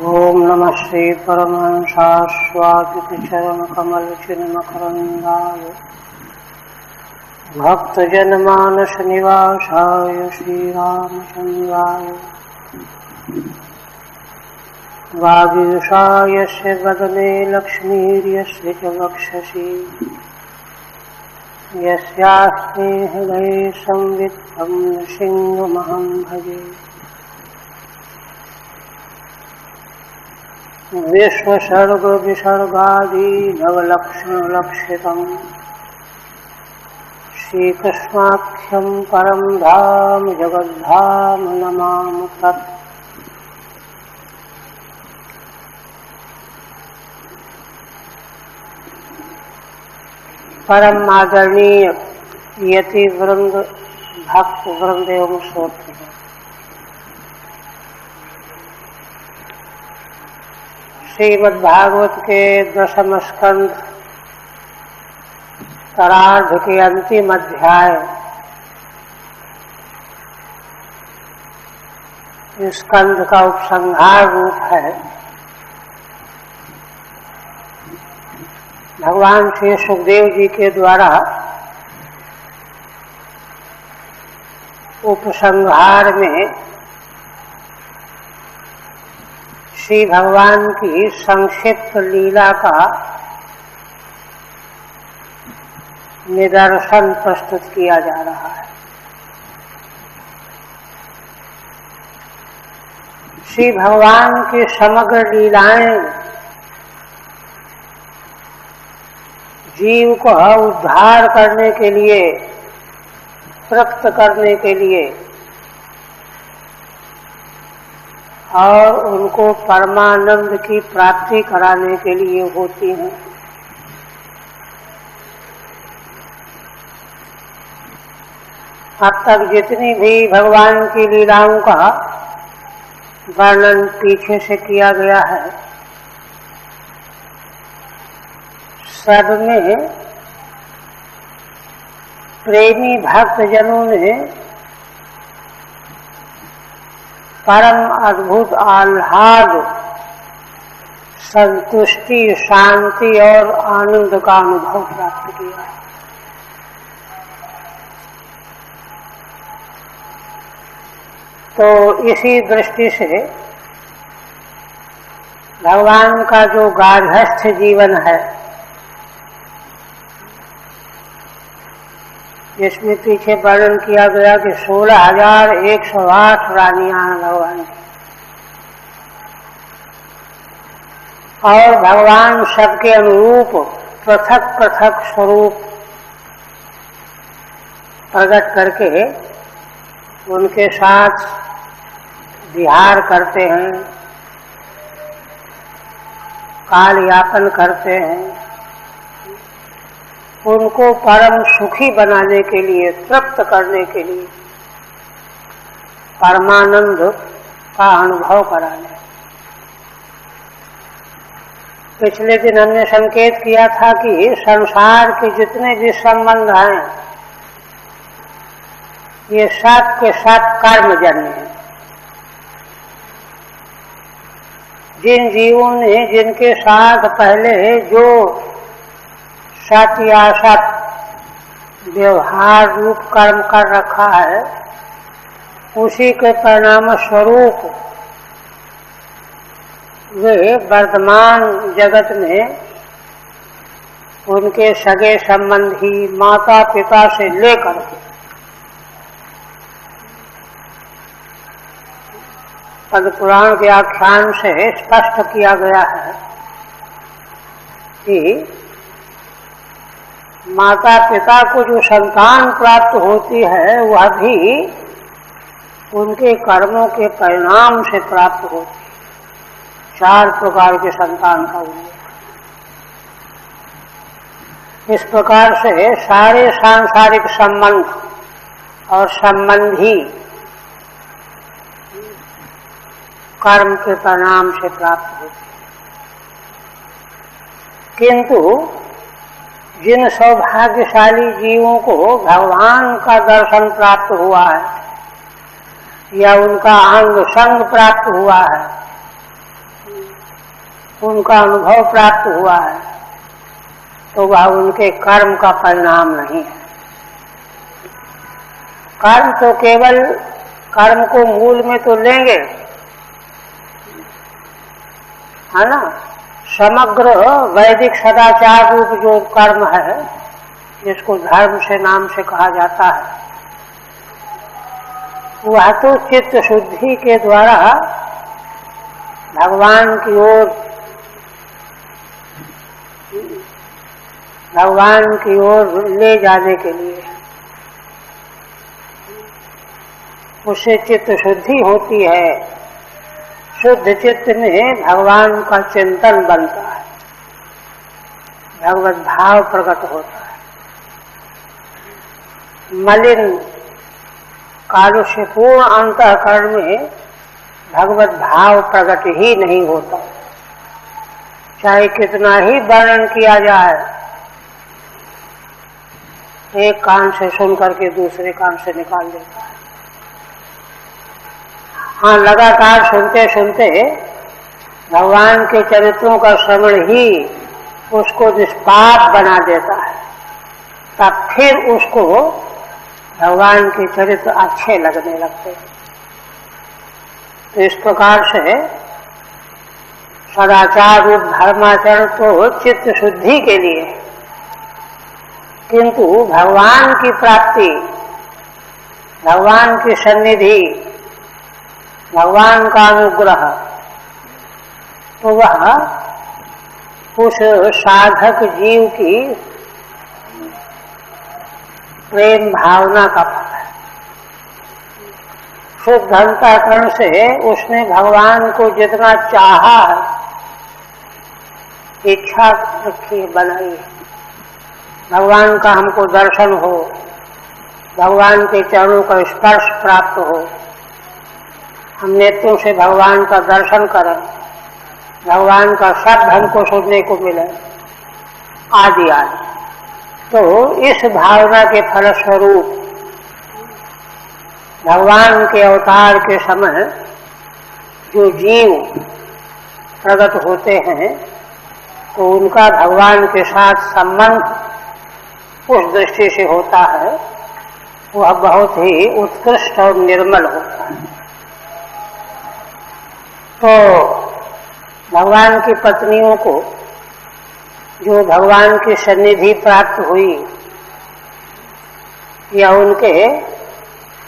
ओम नमः श्री परमहंसास्वादित चरण कमल चिन्मकरंदाय भक्तजनमानस निवासाय श्रीरामचंद्राय वागीशाय यस्य वदने लक्ष्मीर्यस्य च वक्षसि यस्यास्ते हृदये संवित्तं नृसिंहमहं भजे। विश्वसर्ग विसर्गादि नवलक्षणलक्षितम् श्रीकृष्णाख्यं परं धाम जगद्धाम नमामि तत्। परम आदरणीय यति वृंद, भक्त वृंद एवं श्रोत्र, श्रीमद्भागवत के दशम स्कंध उत्तरार्ध के अंतिम अध्याय, स्कंध का उपसंहार रूप है। भगवान श्री सुखदेव जी के द्वारा उपसंहार में श्री भगवान की संक्षिप्त लीला का निदर्शन प्रस्तुत किया जा रहा है। श्री भगवान की समग्र लीलाएं जीव को उद्धार करने के लिए, तृप्त करने के लिए और उनको परमानंद की प्राप्ति कराने के लिए होती हैं। अब तक जितनी भी भगवान की लीलाओं का वर्णन पीछे से किया गया है, सब में प्रेमी भक्तजनों ने परम अद्भुत आह्लाद, संतुष्टि, शांति और आनंद का अनुभव प्राप्त किया है। तो इसी दृष्टि से भगवान का जो गार्हस्थ जीवन है, जिसमें पीछे वर्णन किया गया कि 16,108 रानियां हैं भगवान की, और भगवान सबके अनुरूप पृथक पृथक स्वरूप प्रकट करके उनके साथ विहार करते हैं, काल यापन करते हैं। उनको परम सुखी बनाने के लिए, तृप्त करने के लिए, परमानंद का अनुभव कराने। पिछले दिन हमने संकेत किया था कि संसार के जितने भी संबंध हैं, ये सब के सब कर्मजन्य हैं। जिन जीवों ने जिनके साथ पहले जो सत या असत व्यवहार रूप कर्म कर रखा है, उसी के परिणाम स्वरूप वे वर्तमान जगत में उनके सगे संबंधी, माता पिता से लेकर पद्म पुराण के आख्यान से स्पष्ट किया गया है कि माता पिता को जो संतान प्राप्त होती है, वह भी उनके कर्मों के परिणाम से प्राप्त होती है। 4 प्रकार के संतान का उल्लेख। इस प्रकार से सारे सांसारिक संबंध और संबंधी कर्म के परिणाम से प्राप्त होती है। किंतु जिन सौभाग्यशाली जीवों को भगवान का दर्शन प्राप्त हुआ है, या उनका अंग संग प्राप्त हुआ है, उनका अनुभव प्राप्त हुआ है, तो वह उनके कर्म का परिणाम नहीं है। कर्म तो केवल कर्म को मूल में तो लेंगे, है ना। समग्र वैदिक सदाचार रूप जो कर्म है, जिसको धर्म से नाम से कहा जाता है, वह तो चित्त शुद्धि के द्वारा भगवान की ओर ले जाने के लिए, उससे चित्त शुद्धि होती है। शुद्ध चित्त में भगवान का चिंतन बनता है, भगवत भाव प्रकट होता है। मलिन कालुष्यपूर्ण अंतःकरण में भगवत भाव प्रकट ही नहीं होता, चाहे कितना ही वर्णन किया जाए। एक कान से सुन करके दूसरे कान से निकाल देता है। हाँ, लगातार सुनते सुनते भगवान के चरित्रों का श्रवण ही उसको निष्पाप बना देता है, तब फिर उसको भगवान के चरित्र अच्छे लगने लगते हैं। तो इस प्रकार से सदाचार रूप धर्माचरण तो चित्त शुद्धि के लिए, किंतु भगवान की प्राप्ति, भगवान की सन्निधि, भगवान का अनुग्रह, तो वह उस साधक जीव की प्रेम भावना का फल है। शुद्ध अंतःकरण से उसने भगवान को जितना चाहा है, इच्छा रखी बनाई है, भगवान का हमको दर्शन हो, भगवान के चरणों का स्पर्श प्राप्त हो, हम नेत्रों से भगवान का दर्शन करें, भगवान का शब्द हमको सुनने को मिले, आदि आदि। तो इस भावना के फलस्वरूप भगवान के अवतार के समय जो जीव प्रकट होते हैं, तो उनका भगवान के साथ संबंध उस दृष्टि से होता है, वह बहुत ही उत्कृष्ट और निर्मल होता है। तो भगवान की पत्नियों को जो भगवान की सन्निधि प्राप्त हुई, या उनके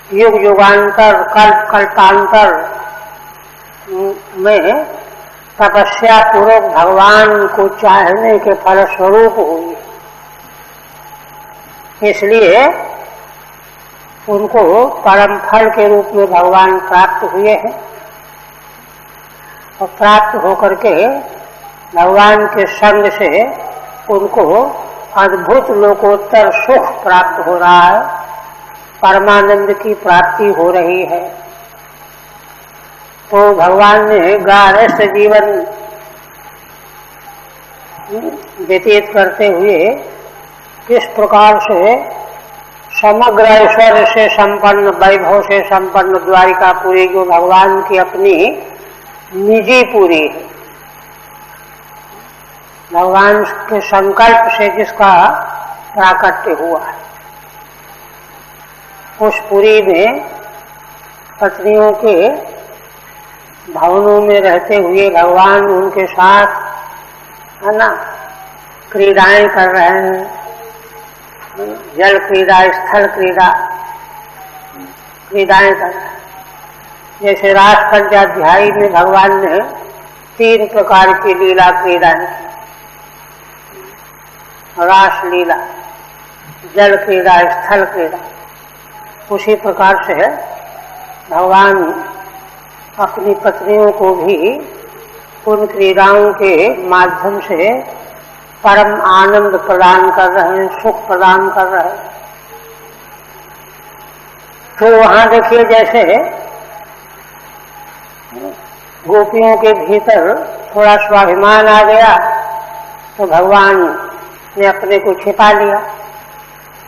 युग युगांतर कल्प कल्पांतर में तपस्या पूर्वक भगवान को चाहने के फलस्वरूप हुई, इसलिए उनको परम फल के रूप में भगवान प्राप्त हुए हैं। और प्राप्त होकर के भगवान के संग से उनको अद्भुत लोकोत्तर सुख प्राप्त हो रहा है, परमानंद की प्राप्ति हो रही है। तो भगवान ने गारस्थ जीवन व्यतीत करते हुए किस प्रकार से समग्र ऐश्वर्य से संपन्न, वैभव से संपन्न द्वारिकापुरी जो भगवान की अपनी निजी पुरी है, भगवान के संकल्प से जिसका प्राकट्य हुआ है, उस पुरी में पत्नियों के भवनों में रहते हुए भगवान उनके साथ, है ना, क्रीडाएं कर रहे हैं, जल क्रीड़ा, स्थल क्रीड़ा, क्रीडाएं कर रहे हैं। जैसे रास पंचाध्यायी में भगवान ने 3 प्रकार की लीला क्रीडाएं की, रास लीला, जल क्रीड़ा, स्थल क्रीड़ा। उसी प्रकार से भगवान अपनी पत्नियों को भी उन क्रीड़ाओं के माध्यम से परम आनंद प्रदान कर रहे हैं, सुख प्रदान कर रहे हैं। तो वहां देखिए, जैसे गोपियों के भीतर थोड़ा स्वाभिमान आ गया, तो भगवान ने अपने को छिपा लिया,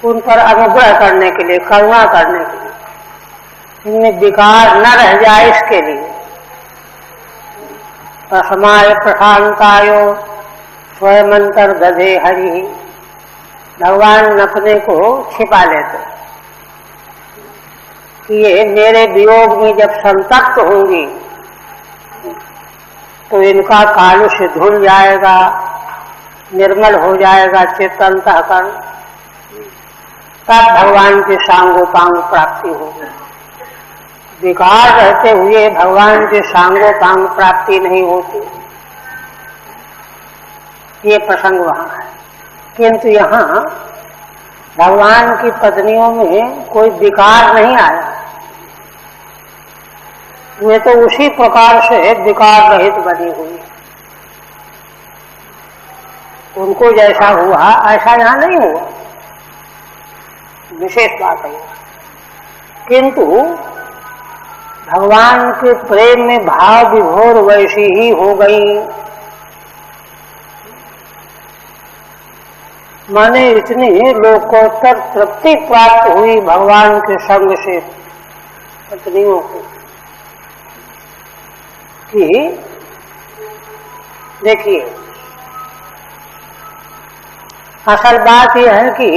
उन पर अनुग्रह करने के लिए, करुणा करने के लिए। इनमें विकार न रह जाए इसके लिए तस्माय प्रशांतायो स्वयं अंतर दधे हरि। भगवान अपने को छिपा लेते कि ये मेरे वियोग में जब संतप्त होंगी तो इनका कालुष्य धुल जाएगा, निर्मल हो जाएगा चित्त अंतःकरण, तब भगवान की सांगोपांग प्राप्ति होगी। विकार रहते हुए भगवान के सांगोपांग प्राप्ति नहीं होती। ये प्रसंग वहां है। किंतु यहाँ भगवान की पत्नियों में कोई विकार नहीं आया। वे तो उसी प्रकार से विकार रहित बनी हुई। उनको जैसा हुआ ऐसा यहाँ नहीं हुआ, विशेष बात है। किंतु भगवान के प्रेम में भाव विभोर वैसी ही हो गई। माने इतनी लोकोत्तर तृप्ति प्राप्त हुई भगवान के संग से पत्नियों को कि देखिए, असल बात यह है कि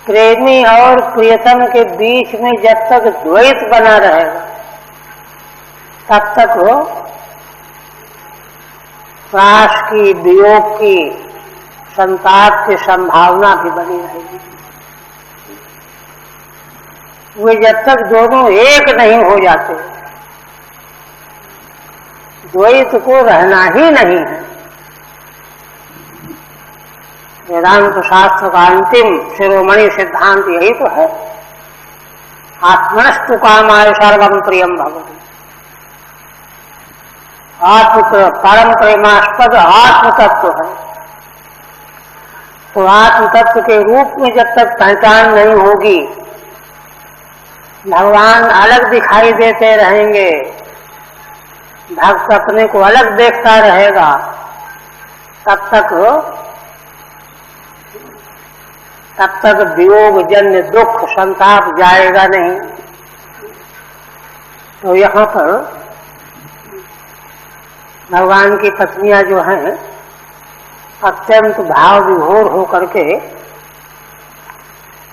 प्रेमी और प्रियतम के बीच में जब तक द्वैत बना रहेगा तब तक वो प्राश की, वियोग की, संताप की संभावना भी बनी रहेगी। वे जब तक दोनों एक नहीं हो जाते, द्वैत को रहना ही नहीं है। वेदांत शास्त्र का अंतिम शिरोमणि सिद्धांत यही तो है, आत्मनस्तु कामाय सर्वं प्रियम भवति। आत्म परम प्रेमास्पद आत्म तत्व है। तो आत्म तत्व के रूप में जब तक पहचान नहीं होगी, भगवान अलग दिखाई देते रहेंगे, भक्त अपने को अलग देखता रहेगा, तब तक वियोग जन्य दुख संताप जाएगा नहीं। तो यहाँ पर भगवान की पत्नियां जो हैं अत्यंत भाव विभोर होकर के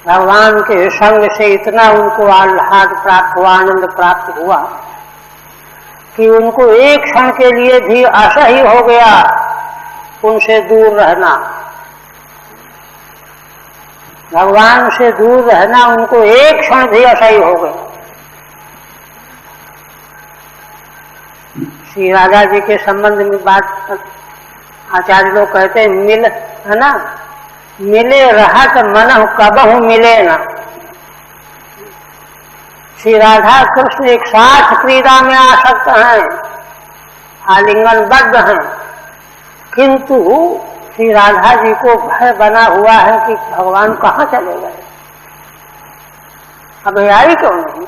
भगवान के संग से इतना उनको आह्लाद प्राप्त हुआ, आनंद प्राप्त हुआ कि उनको एक क्षण के लिए भी असह्य हो गया उनसे दूर रहना। भगवान से दूर रहना उनको एक क्षण भी असह्य हो गया। श्री राधा जी के संबंध में बात आचार्य लोग कहते हैं, मिल है ना, मिले रहत मन कबहु मिले ना। श्री राधा कृष्ण एक साथ क्रीड़ा में आसक्त हैं, आलिंगनबद्ध हैं, किंतु श्री राधा जी को भय बना हुआ है कि भगवान कहाँ चले गए, अब आई क्यों नहीं,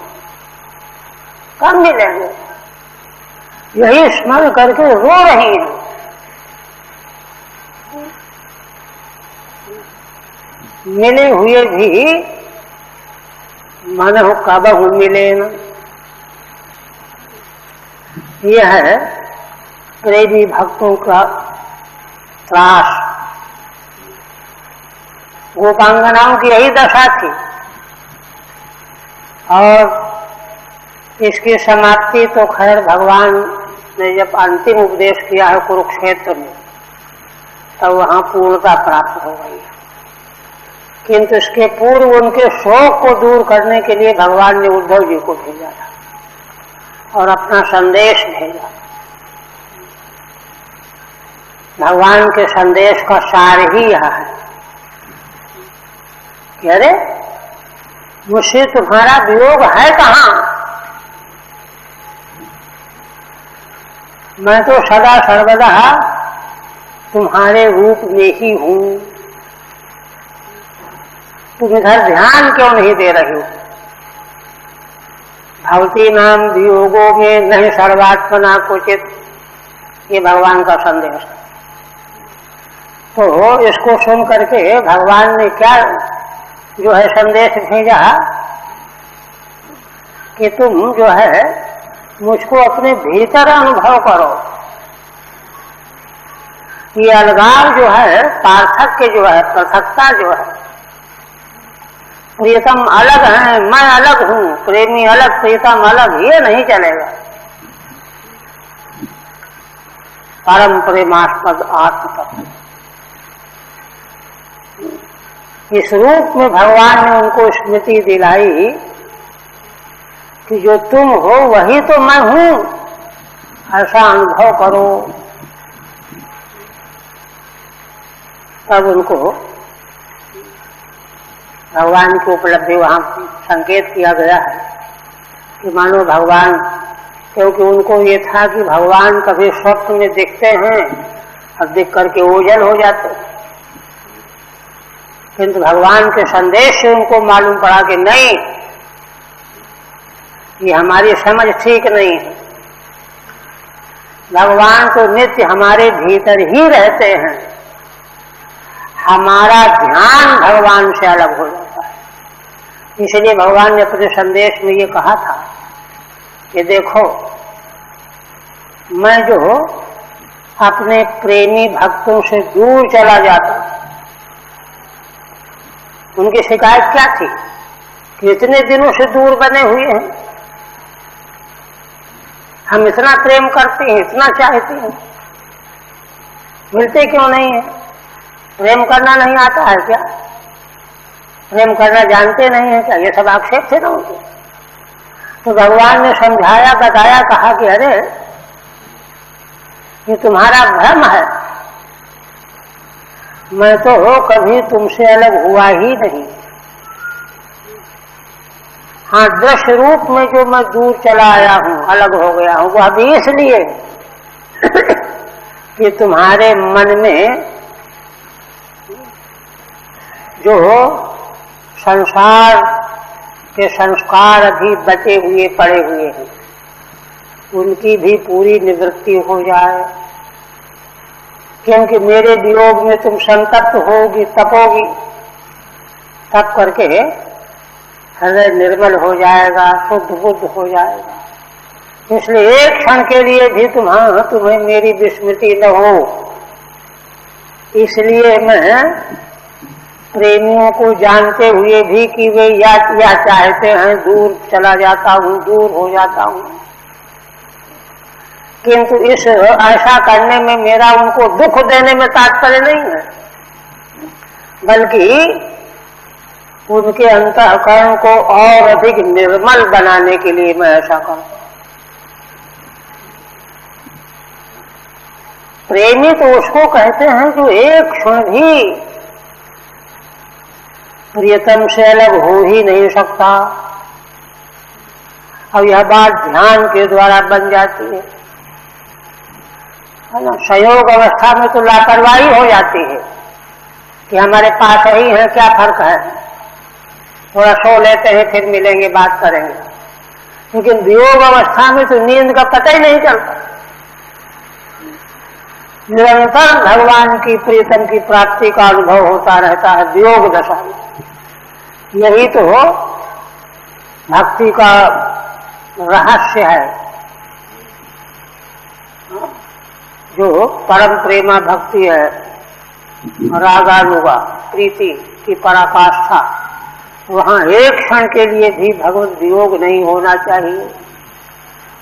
कब मिलेंगे, यही स्मरण करके रो रही है। मिले हुए भी मन हो कबहु मिले न। यह है प्रेमी भक्तों का त्रास। गोपांगनाओं की यही दशा थी और इसकी समाप्ति तो खैर भगवान ने जब अंतिम उपदेश किया है कुरुक्षेत्र में, तब वहां पूर्णता प्राप्त हो गई। किंतु इसके पूर्व उनके शोक को दूर करने के लिए भगवान ने उद्धव जी को भेजा था और अपना संदेश भेजा। भगवान के संदेश का सार ही यह है कि अरे मुझसे तुम्हारा वियोग है कहाँ, मैं तो सदा सर्वदा तुम्हारे रूप में ही हूं, तुम इधर ध्यान क्यों नहीं दे रहे हो। भवती नाम वियोगों में नहीं सर्वात्मना क्वचित, ये भगवान का संदेश है। तो इसको सुन करके भगवान ने क्या जो है संदेश भेजा कि तुम जो है मुझको अपने भीतर अनुभव करो। ये अलगाव जो है, पार्थक्य जो है, पृथकता जो है, प्रियतम अलग है, मैं अलग हूं, प्रेमी अलग, प्रियतम अलग, ये नहीं चलेगा। परम प्रेमास्पद आत्म तत्व, इस रूप में भगवान ने उनको स्मृति दिलाई कि जो तुम हो वही तो मैं हूं, ऐसा अनुभव करो। तब उनको भगवान की उपलब्धि वहां संकेत किया गया है कि मानो भगवान, क्योंकि उनको ये था कि भगवान कभी स्वप्न में दिखते हैं और दिख करके ओझल हो जाते, किंतु भगवान के संदेश से उनको मालूम पड़ा कि नहीं, ये हमारी समझ ठीक नहीं है। भगवान तो नित्य हमारे भीतर ही रहते हैं, हमारा ध्यान भगवान से अलग हो जाता है। इसलिए भगवान ने अपने संदेश में ये कहा था कि देखो, मैं जो अपने प्रेमी भक्तों से दूर चला जाता, उनकी शिकायत क्या थी कि इतने दिनों से दूर बने हुए हैं, हम इतना प्रेम करते हैं, इतना चाहते हैं, मिलते क्यों नहीं है? प्रेम करना नहीं आता है क्या? प्रेम करना जानते नहीं है क्या? ये सब आक्षेप थे ना उनके। तो भगवान ने समझाया, बताया, कहा कि अरे ये तुम्हारा भ्रम है, मैं तो कभी तुमसे अलग हुआ ही नहीं। हाँ, दृश्य रूप में जो मैं दूर चला आया हूं, अलग हो गया हूं, वो अभी इसलिए कि तुम्हारे मन में जो संसार के संस्कार अभी बचे हुए पड़े हुए हैं, उनकी भी पूरी निवृत्ति हो जाए। क्योंकि मेरे वियोग में तुम संतप्त होगी, तपोगी, तप करके हृदय निर्मल हो जाएगा, शुद्ध बुद्ध हो जाएगा। इसलिए एक क्षण के लिए भी तुम्हें मेरी विस्मृति न हो, इसलिए मैं प्रेमियों को जानते हुए भी कि वे या चाहते हैं, दूर चला जाता हूं, दूर हो जाता हूं, किंतु इस ऐसा करने में मेरा उनको दुख देने में तात्पर्य नहीं है, बल्कि उनके अंतःकरण को और अधिक निर्मल बनाने के लिए मैं ऐसा करता हूं। प्रेमी तो उसको कहते हैं जो एक क्षण भी प्रियतम से अलग हो ही नहीं सकता। अब यह बात ध्यान के द्वारा बन जाती है ना। संयोग अवस्था में तो लापरवाही हो जाती है कि हमारे पास ही है, क्या फर्क है, थोड़ा सो लेते हैं, फिर मिलेंगे, बात करेंगे। लेकिन वियोग अवस्था में तो नींद का पता ही नहीं चलता। निरंतर भगवान की प्रीतम की प्राप्ति का अनुभव होता रहता है वियोग दशा में। यही तो भक्ति का रहस्य है, जो परम प्रेमा भक्ति है, रागानुगा प्रीति की पराकाष्ठा। वहां एक क्षण के लिए भी भगवत वियोग नहीं होना चाहिए।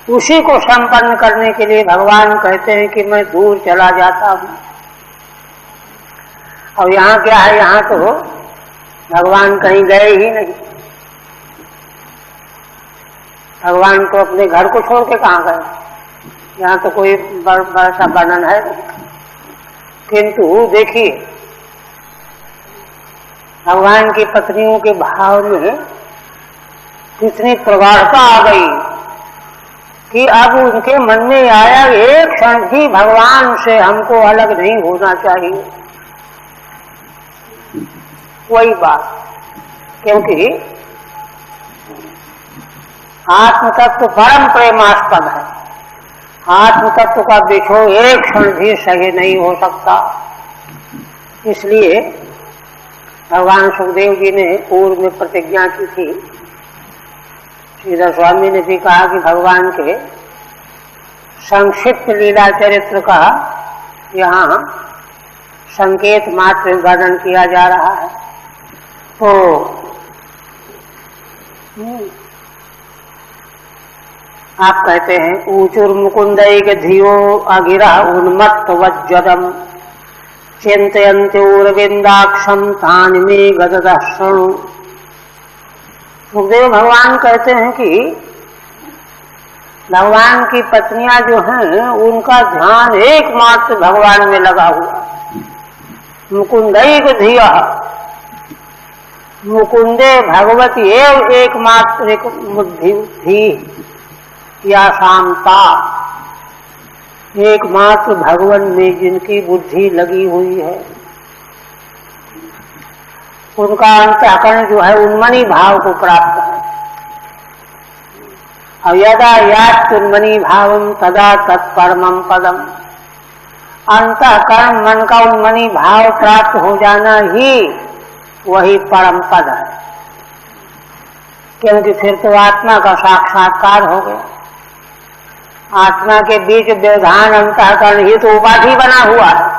उसी को संपन्न करने के लिए भगवान कहते हैं कि मैं दूर चला जाता हूं। अब यहाँ क्या है, यहाँ तो भगवान कहीं गए ही नहीं। भगवान तो अपने घर को छोड़ के कहाँ गए, यहाँ तो कोई बड़ा सा वर्णन है। किंतु देखिए, भगवान की पत्नियों के भाव में कितनी प्रगाढ़ता आ गई कि अब उनके मन में आया, एक क्षण भी भगवान से हमको अलग नहीं होना चाहिए। वही बात, क्योंकि आत्म तत्व परम प्रेमास्पद है। आत्म तत्व का बिछोह एक क्षण भी सही नहीं हो सकता। इसलिए भगवान सुखदेव जी ने पूर्व में प्रतिज्ञा की थी, इधर स्वामी ने भी कहा कि भगवान के संक्षिप्त लीला चरित्र का यहाँ संकेत मात्र वर्णन किया जा रहा है। तो आप कहते हैं ऊचुर मुकुंदैक धियो अगिरा उन्मत्त वज्रम चिंतयन्त्योरविंदाक्षम तानि मे गददर्शनु। सुखदेव भगवान कहते हैं कि भगवान की पत्नियां जो हैं उनका ध्यान एकमात्र भगवान में लगा हुआ। मुकुंदैक धिया, मुकुंदे भगवती एव एकमात्र बुद्धि या शांता, एकमात्र भगवान में जिनकी बुद्धि लगी हुई है उनका अंतःकरण जो है उन्मनी भाव को प्राप्त है। और यदा यात उन्मनी भावम तदा तत्परमं पदम, अंतःकरण मन का उन्मनी भाव प्राप्त हो जाना ही वही परम पद है, क्योंकि फिर तो आत्मा का साक्षात्कार हो गया। आत्मा के बीच व्यवधान अंतःकरण ही तो उपाधि बना हुआ है।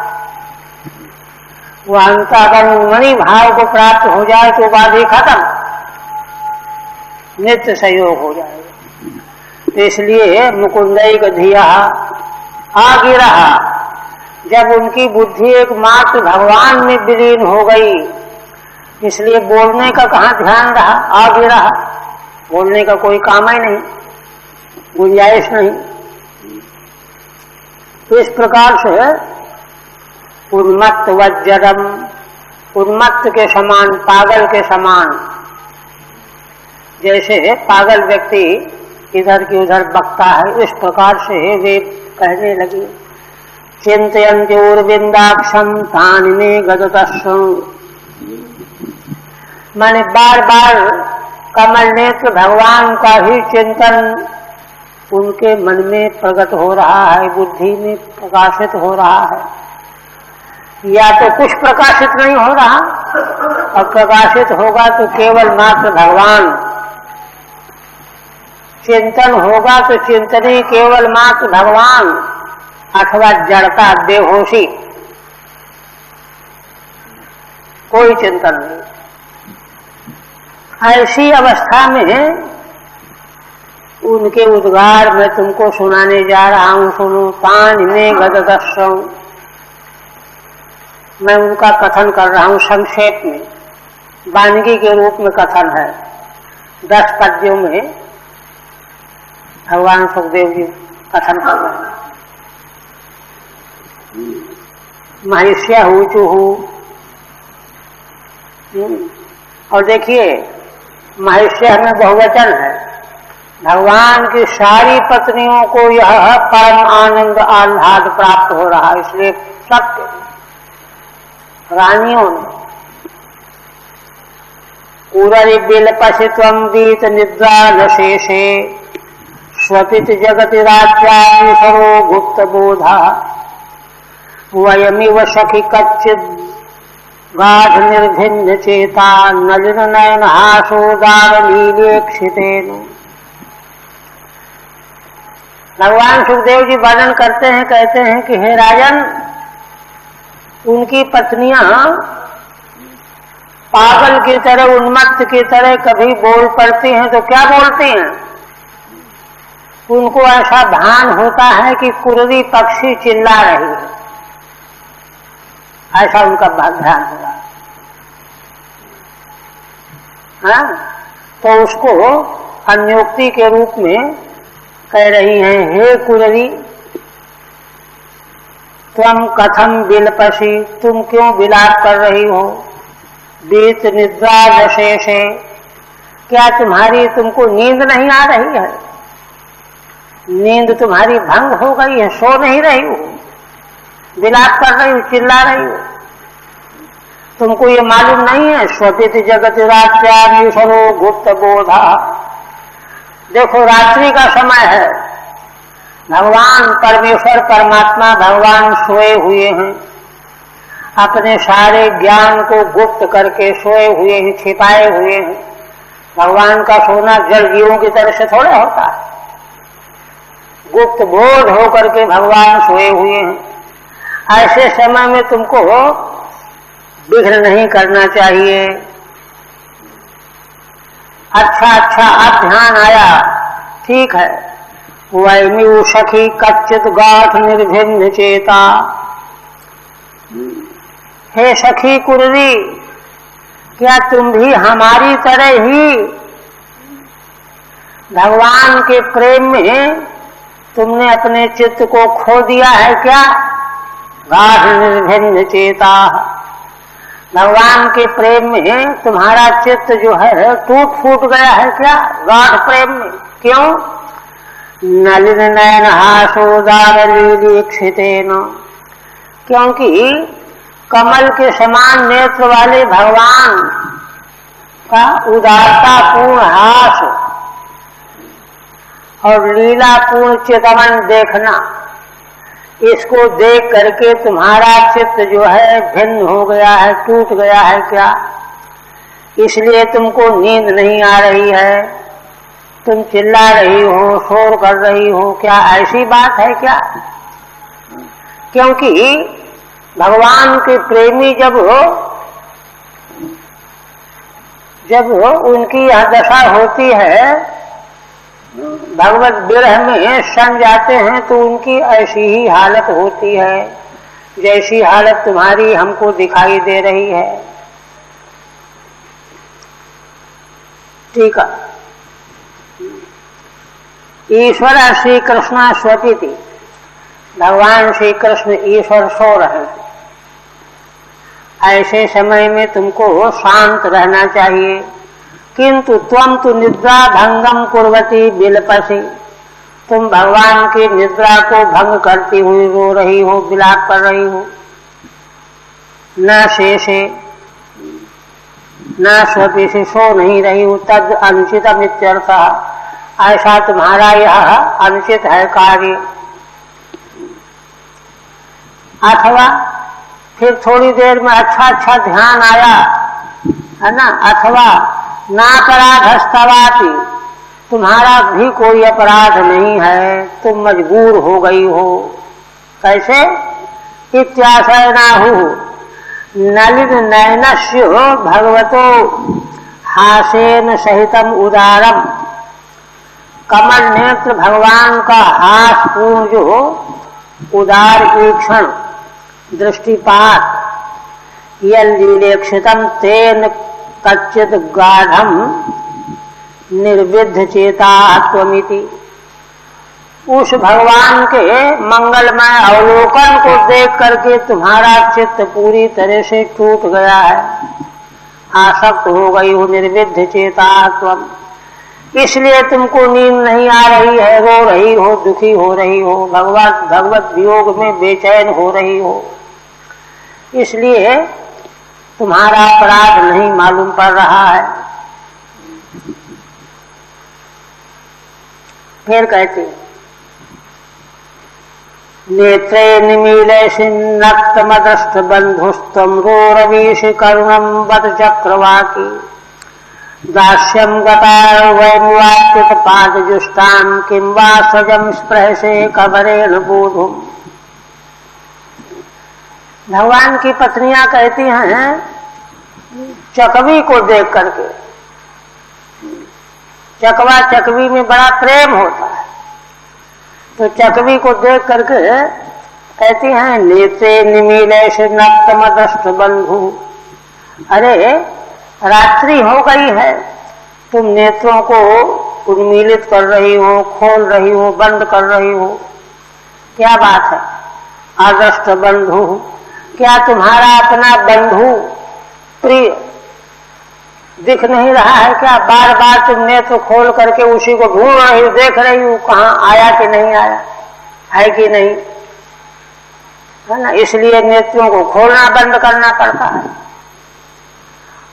वह अंतःकरण मणि भाव को प्राप्त हो जाए तो उपाधि खत्म, नित्य सहयोग हो जाएगा। तो इसलिए मुकुंदैक धिया आगिरा, जब उनकी बुद्धि एकमात्र भगवान में विलीन हो गई, इसलिए बोलने का कहाँ ध्यान रहा, आगिरा, बोलने का कोई काम ही नहीं, गुंजाइश नहीं। तो इस प्रकार से उन्मत्त वज्रम, उन्मत्त के समान, पागल के समान, जैसे पागल व्यक्ति इधर की उधर बकता है, इस प्रकार से वे कहने लगे चिंतयन्त्योरविंदाक्षम तानि मे गददर्शनु। माने बार बार कमल नेत्र भगवान का ही चिंतन उनके मन में प्रकट हो रहा है, बुद्धि में प्रकाशित हो रहा है। या तो कुछ प्रकाशित नहीं हो रहा, और प्रकाशित होगा तो केवल मात्र भगवान, चिंतन होगा तो चिंतन केवल मात्र भगवान, अथवा जड़ता, बेहोशी, कोई चिंतन नहीं। ऐसी अवस्था में उनके उद्गार मैं तुमको सुनाने जा रहा हूं, सुनो। तानि मे गददर्शनु, मैं उनका कथन कर रहा हूं संक्षेप में, वानगी के रूप में कथन है। 10 पद्यों में भगवान सुखदेव जी कथन कर रहे हैं। महिष्य ऊचुहु, और देखिए महिष्य में बहुवचन है। भगवान की सारी पत्नियों को यह परम आनंद आह्लाद प्राप्त हो रहा है, इसलिए सत्य रानियों ने उदरि बिलपसि त्वं वीत निद्रा न शेषे स्वपित जगति राज्यानि सरो गुप्त बोधा वयमिव सखि कच्चिद गाढ़ निर्भिन्न चेता नलिन नयन हासोदार लीलेक्षितेन। भगवान सुखदेव जी वर्णन करते हैं, कहते हैं कि हे राजन, उनकी पत्नियां पागल की तरह, उन्मत्त की तरह कभी बोल पड़ती हैं तो क्या बोलती हैं? उनको ऐसा भान होता है कि कुररी पक्षी चिल्ला रही है, ऐसा उनका ध्यान होगा। हाँ, तो उसको अन्योक्ति के रूप में कह रही हैं, हे कुररी त्वं कथम बिलपसि, तुम क्यों विलाप कर रही हो? बीत निद्रा न शेषे, क्या तुमको नींद नहीं आ रही है? नींद तुम्हारी भंग हो गई है, सो नहीं रही हो, विलाप कर रही हो, चिल्ला रही हो। तुमको ये मालूम नहीं है? स्वपित जगत राज्यानि सरो गुप्त बोधा, देखो रात्रि का समय है, भगवान परमेश्वर परमात्मा भगवान सोए हुए हैं, अपने सारे ज्ञान को गुप्त करके सोए हुए हैं, छिपाए हुए हैं। भगवान का सोना जल जीवों की तरह से थोड़ा होता है। गुप्त बोध होकर के भगवान सोए हुए हैं। ऐसे समय में तुमको विघ्न नहीं करना चाहिए। अच्छा अब ध्यान आया, ठीक है। वैमी सखी कच्चित गाठ निर्भिन्न चेता। हे सखी कुर्री, क्या तुम भी हमारी तरह ही भगवान के प्रेम में तुमने अपने चित्त को खो दिया है क्या? गाढ़ निर्भिन्न चेता। भगवान के प्रेम में तुम्हारा चित्त जो है टूट फूट गया है क्या? गाढ़ प्रेम में। क्यों? नलिन नयन हासोदार लीलीक्षितेन। क्योंकि कमल के समान नेत्र वाले भगवान का उदारतापूर्ण हास और लीलापूर्ण चितवन देखना, इसको देख करके तुम्हारा चित्त जो है भिन्न हो गया है, टूट गया है क्या? इसलिए तुमको नींद नहीं आ रही है, तुम चिल्ला रही हो, शोर कर रही हो। क्या ऐसी बात है क्या? क्योंकि भगवान के प्रेमी जब उनकी यह दशा होती है, भगवत विरह में सन जाते हैं, तो उनकी ऐसी ही हालत होती है जैसी हालत तुम्हारी हमको दिखाई दे रही है। ठीक है। ईश्वर श्री कृष्ण स्वपिति। भगवान श्री कृष्ण ईश्वर सो रहे हैं। ऐसे समय में तुमको शांत रहना चाहिए। किंतु त्वम तो निद्रा भंगम कुर्वती बिलपसी। तुम भगवान की निद्रा को भंग करती हुई रो रही हो, विलाप कर रही हो। न शेषे न स्वपि से सो नहीं रही हो, तद अनुचितम इत्यर्थः। ऐसा तुम्हारा यह अनुचित है कार्य। अथवा फिर थोड़ी देर में अच्छा ध्यान आया, है ना। अथवा नापराधस्तवापि, तुम्हारा भी कोई अपराध नहीं है, तुम मजबूर हो गई हो। कैसे? इत्याशय नाहु नलिन नयनस्य भगवतो हासेन सहितम उदारम। कमल नेत्र भगवान का हास पूर्ण जो उदार ईक्षण दृष्टिपात, यल्लीलेक्षितम तेन कच्चित गाढ़म निर्विद्ध चेता त्वमिति। उस भगवान के मंगलमय अवलोकन को देख करके तुम्हारा चित्त पूरी तरह से टूट गया है, आसक्त हो गई हो, निर्विद्ध चेता त्वम। इसलिए तुमको नींद नहीं आ रही है, रो रही हो, दुखी हो रही हो, भगवत वियोग में बेचैन हो रही हो। इसलिए तुम्हारा अपराध नहीं मालूम पड़ रहा है। फिर कहते हैं, नेत्रे निमीले सिन्नक्तमदष्ट बंधुस्तम रोरवीश करुणम बत चक्रवाकी। दास्यम गता वैमुवाच्युत पादजुष्टाम किंवा सजम स्पृहसे कबरेण बोधुम। भगवान की पत्नियां कहती हैं चकवी को देख करके, चकवा चकवी में बड़ा प्रेम होता है, तो चकवी को देख करके कहती हैं नेत्रे निमीले से नक्तमदष्ट बंधु। अरे रात्रि हो गई है, तुम नेत्रों को उन्मीलित कर रही हो, खोल रही हो, बंद कर रही हो। क्या बात है? आदष्ट बंधु, क्या तुम्हारा अपना बंधु प्रिय दिख नहीं रहा है क्या? बार बार तुम नेत्र खोल करके उसी को ढूंढ रही हो, देख रही हो कहाँ आया कि नहीं आया, है कि नहीं, है ना। इसलिए नेत्रों को खोलना बंद करना पड़ता है।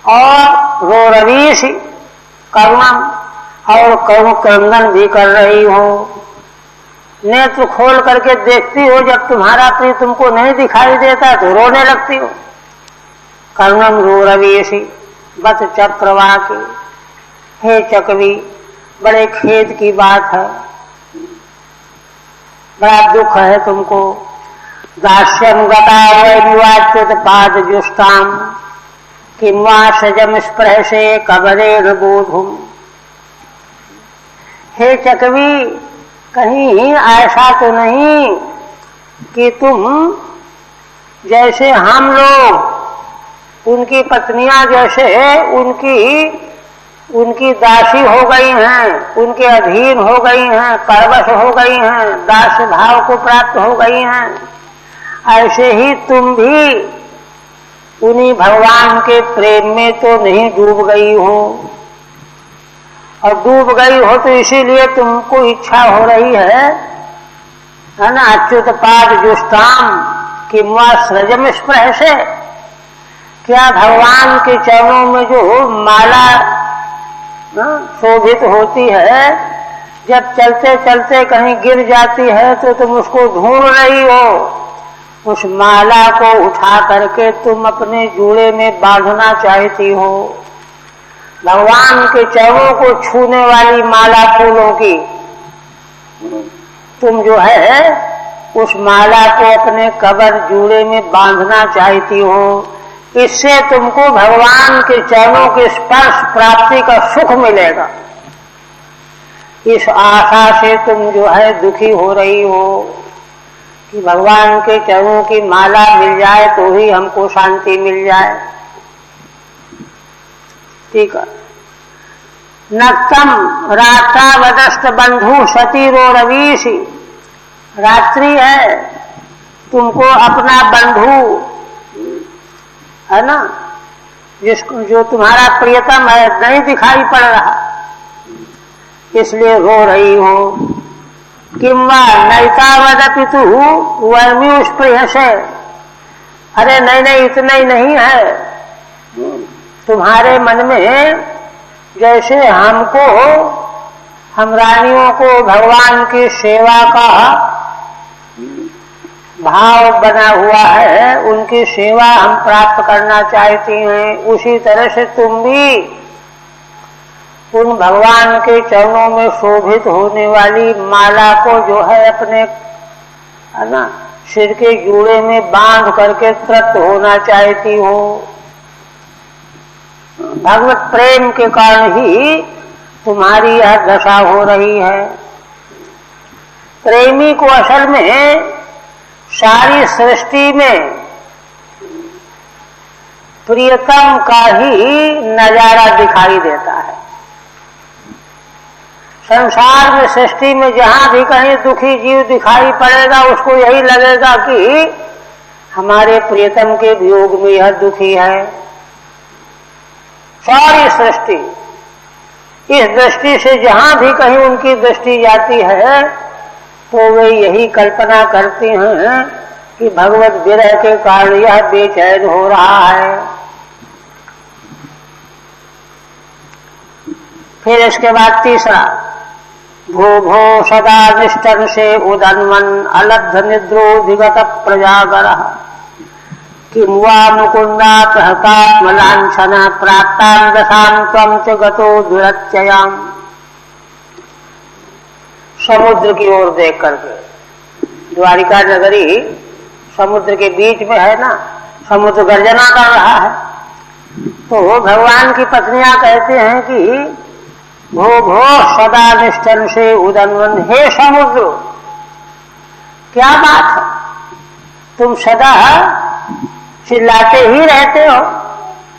और रोरवीश करुणम, और करुण क्रंदन भी कर रही हो। नेत्र खोल करके देखती हो, जब तुम्हारा प्रिय तुमको नहीं दिखाई देता तो रोने लगती हो। करुणम रोरवीशी बत चक्रवाकी, हे चकवी, बड़े खेद की बात है, बड़ा दुख है तुमको। दास्यम गता वैवाच्युत पाद जुष्टाम किन्वा सजम स्पृहसे कबरे बोधुम। हे चकवी, कहीं ऐसा तो नहीं कि तुम जैसे हम लोग उनकी पत्नियां जैसे उनकी दासी हो गई हैं, उनके अधीन हो गई हैं, परवश हो गई हैं, दास भाव को प्राप्त हो गई हैं, ऐसे ही तुम भी उन्हीं भगवान के प्रेम में तो नहीं डूब गई हो। और डूब गई हो तो इसीलिए तुमको इच्छा हो रही है ना, अच्युत पाद जुष्टाम किंवा सृजम स्पृह से, क्या भगवान के चरणों में जो माला शोभित होती है, जब चलते चलते कहीं गिर जाती है तो तुम उसको ढूंढ रही हो, उस माला को उठा करके तुम अपने जूड़े में बांधना चाहती हो। भगवान के चरणों को छूने वाली माला फूलों की तुम जो है उस माला को अपने कबर जूड़े में बांधना चाहती हो। इससे तुमको भगवान के चरणों के स्पर्श प्राप्ति का सुख मिलेगा। इस आशा से तुम जो है दुखी हो रही हो कि भगवान के चरणों की माला मिल जाए तो ही हमको शांति मिल जाए। ठीक है। नक्तम रात्रावदस्त बंधु सतीरो रवीसी, रात्रि है, तुमको अपना बंधु है ना, जिसको जो तुम्हारा प्रियतम है नहीं दिखाई पड़ रहा, इसलिए रो रही हो। किंवा नैतावदपि तु वर्म्यु स्पृह से, अरे नहीं नहीं, इतना ही नहीं है, तुम्हारे मन में जैसे हमको, हम रानियों को भगवान की सेवा का भाव बना हुआ है, उनकी सेवा हम प्राप्त करना चाहती हैं, उसी तरह से तुम भी उन भगवान के चरणों में शोभित होने वाली माला को जो है अपने है ना सिर के जूड़े में बांध करके तृप्त होना चाहती हो। भगवत प्रेम के कारण ही तुम्हारी यह दशा हो रही है। प्रेमी को असल में सारी सृष्टि में प्रियतम का ही नजारा दिखाई देता है। संसार में, सृष्टि में जहां भी कहीं दुखी जीव दिखाई पड़ेगा, उसको यही लगेगा कि हमारे प्रियतम के वियोग में यह दुखी है। सारी सृष्टि इस दृष्टि से जहां भी कहीं उनकी दृष्टि जाती है तो वे यही कल्पना करती हैं कि भगवत विरह के कारण यह बेचैन हो रहा है। फिर इसके बाद तीसरा, भो भो सदा निष्ठन से उदन्वन अलब्ध निद्रोधिगत प्रजागर किंवा मुकुंदात हकात्मलांछना प्राप्तां दशां त्वं च गतो दुरत्ययाम्। समुद्र की ओर देख करके, द्वारिका नगरी समुद्र के बीच में है ना, समुद्र गर्जना कर रहा है, तो भगवान की पत्नियां कहते हैं कि भो भो सदा निष्ठन से उदन्वन, हे समुद्र, क्या बात है, तुम सदा चिल्लाते ही रहते हो,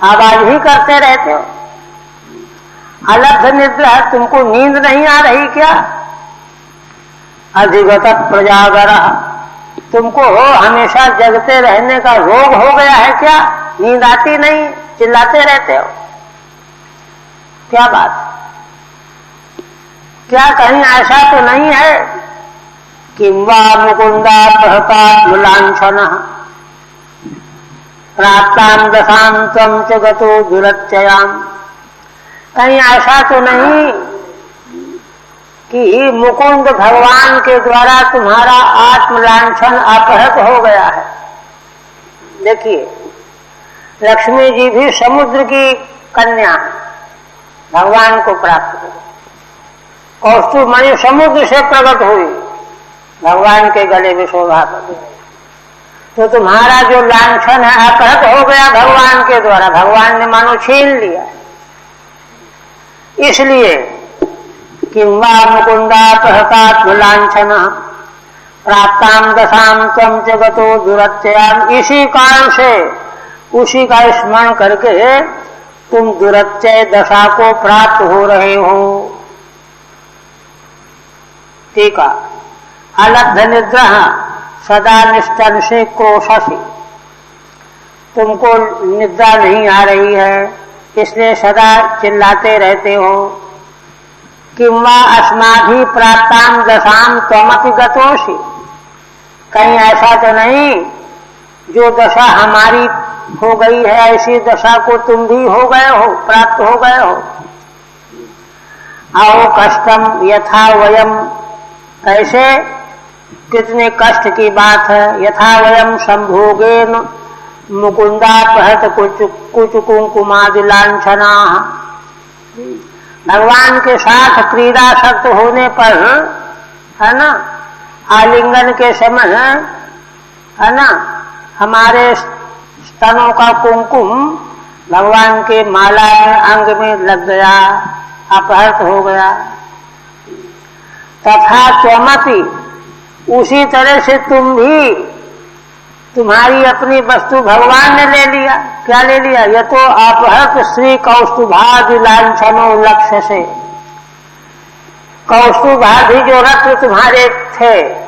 आवाज ही करते रहते हो। अलब्ध निद्रा, तुमको नींद नहीं आ रही क्या? अधिगत प्रजागर, तुमको हमेशा जगते रहने का रोग हो गया है क्या? नींद आती नहीं, चिल्लाते रहते हो, क्या बात? क्या कहीं ऐसा तो नहीं है? किंवा मुकुंदा प्रहपात्मलांछन प्राप्तां दशां त्वं च गतो दुरत्ययाम्। कहीं ऐसा तो नहीं कि मुकुंद भगवान के द्वारा तुम्हारा आत्मलांछन अपहृत हो गया है? देखिए, लक्ष्मी जी भी समुद्र की कन्या है, भगवान को प्राप्त करो। कौस्तुभ मणि समुद्र से प्रकट हुई, भगवान के गले में शोभा कर गई, तो तुम्हारा जो लांछन है अपहृत हो गया भगवान के द्वारा, भगवान ने मानो छीन लिया। इसलिए किंवा मुकुंदापहृतात्म लांछना प्राप्ताम दशाम त्वं च गतो दुरत्ययाम, इसी कारण से उसी का स्मरण करके तुम दुरत्यय दशा को प्राप्त हो रहे हो। ठीक है। अलब्ध निद्रा सदा निष्ठन से क्रोशसी, तुमको निद्रा नहीं आ रही है इसलिए सदा चिल्लाते रहते हो। किंवा अस्माभि प्राप्ताम दशाम त्वमपि गतोषि, कहीं ऐसा तो नहीं जो दशा हमारी हो गई है ऐसी दशा को तुम भी हो गए हो, प्राप्त हो गए हो। आओ कष्टम यथा वयम, कैसे, कितने कष्ट की बात है। यथा वयम संभोगेन मुकुंदापहृत कुच कुंकुमादि लांछना, भगवान के साथ क्रीडासक्त होने पर है ना, आलिंगन के समय है ना, हमारे स्तनों का कुमकुम भगवान के माला में अंग में लग गया, अपहृत हो गया। तथा त्वमपि, उसी तरह से तुम भी, तुम्हारी अपनी वस्तु भगवान ने ले लिया। क्या ले लिया? यह तो अपहृत श्री कौस्तुभादि लांछनो लक्ष्य से, कौस्तुभादि जो रत्न तुम्हारे थे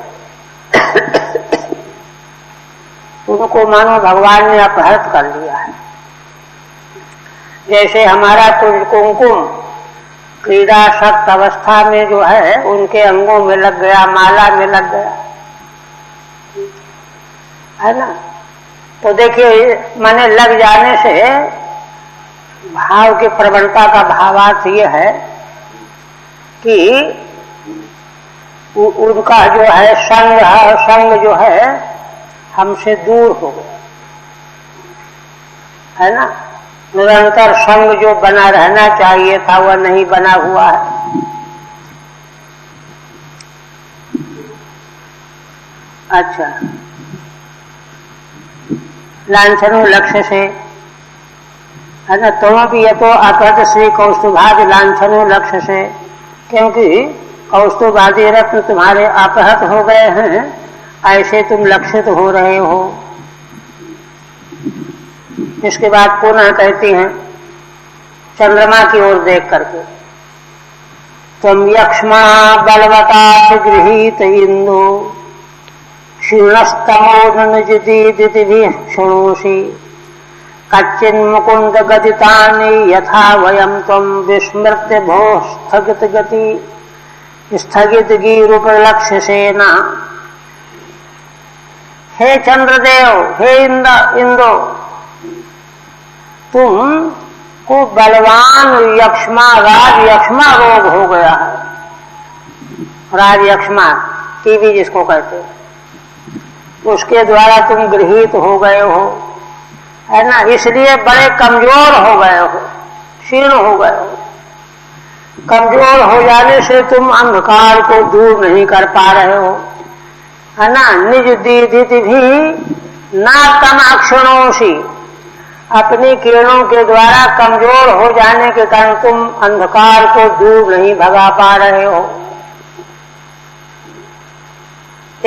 उनको मानो भगवान ने अपहृत कर लिया है। जैसे हमारा कुंकुम क्रीडासक्त अवस्था में जो है उनके अंगों में लग गया, माला में लग गया, है ना। तो देखिए माने लग जाने से भाव की प्रवणता का भावार्थ ये है कि उनका जो है संग है, संग जो है हमसे दूर हो गया, है ना। निरंतर संग जो बना रहना चाहिए था वह नहीं बना हुआ है। अच्छा, लांछनो लक्ष्य से, है ना। तुम भी ये तो अपहृत श्री कौस्तुभादि लांछनो लक्ष्य से, क्योंकि कौस्तुभादि रत्न तुम्हारे अपहृत हो गए हैं, ऐसे तुम लक्षित हो रहे हो। इसके बाद पुनः कहती हैं चंद्रमा की ओर देख करके, तुम यक्ष्मा बलवता गृहीत इंदु क्षीणस्तमोनुजिदितिभिः शृणोषि कच्चिन् मुकुंद गदितानि यथा वयं त्वं विस्मृत्य भोः स्थगित गीरूपलक्ष्य सेना। हे चंद्रदेव, हे इंद्र, तुम को बलवान यक्ष्मा, राज यक्ष्मा रोग हो गया है। राज यक्ष्मा टीबी जिसको कहते हैं, उसके द्वारा तुम गृहीत हो गए हो, है ना। इसलिए बड़े कमजोर हो गए हो, क्षीण हो गए हो। कमजोर हो जाने से तुम अंधकार को दूर नहीं कर पा रहे हो, है ना। निज दीदिति भी ना तम अक्षणोषि, अपनी किरणों के द्वारा कमजोर हो जाने के कारण तुम अंधकार को दूर नहीं भगा पा रहे हो।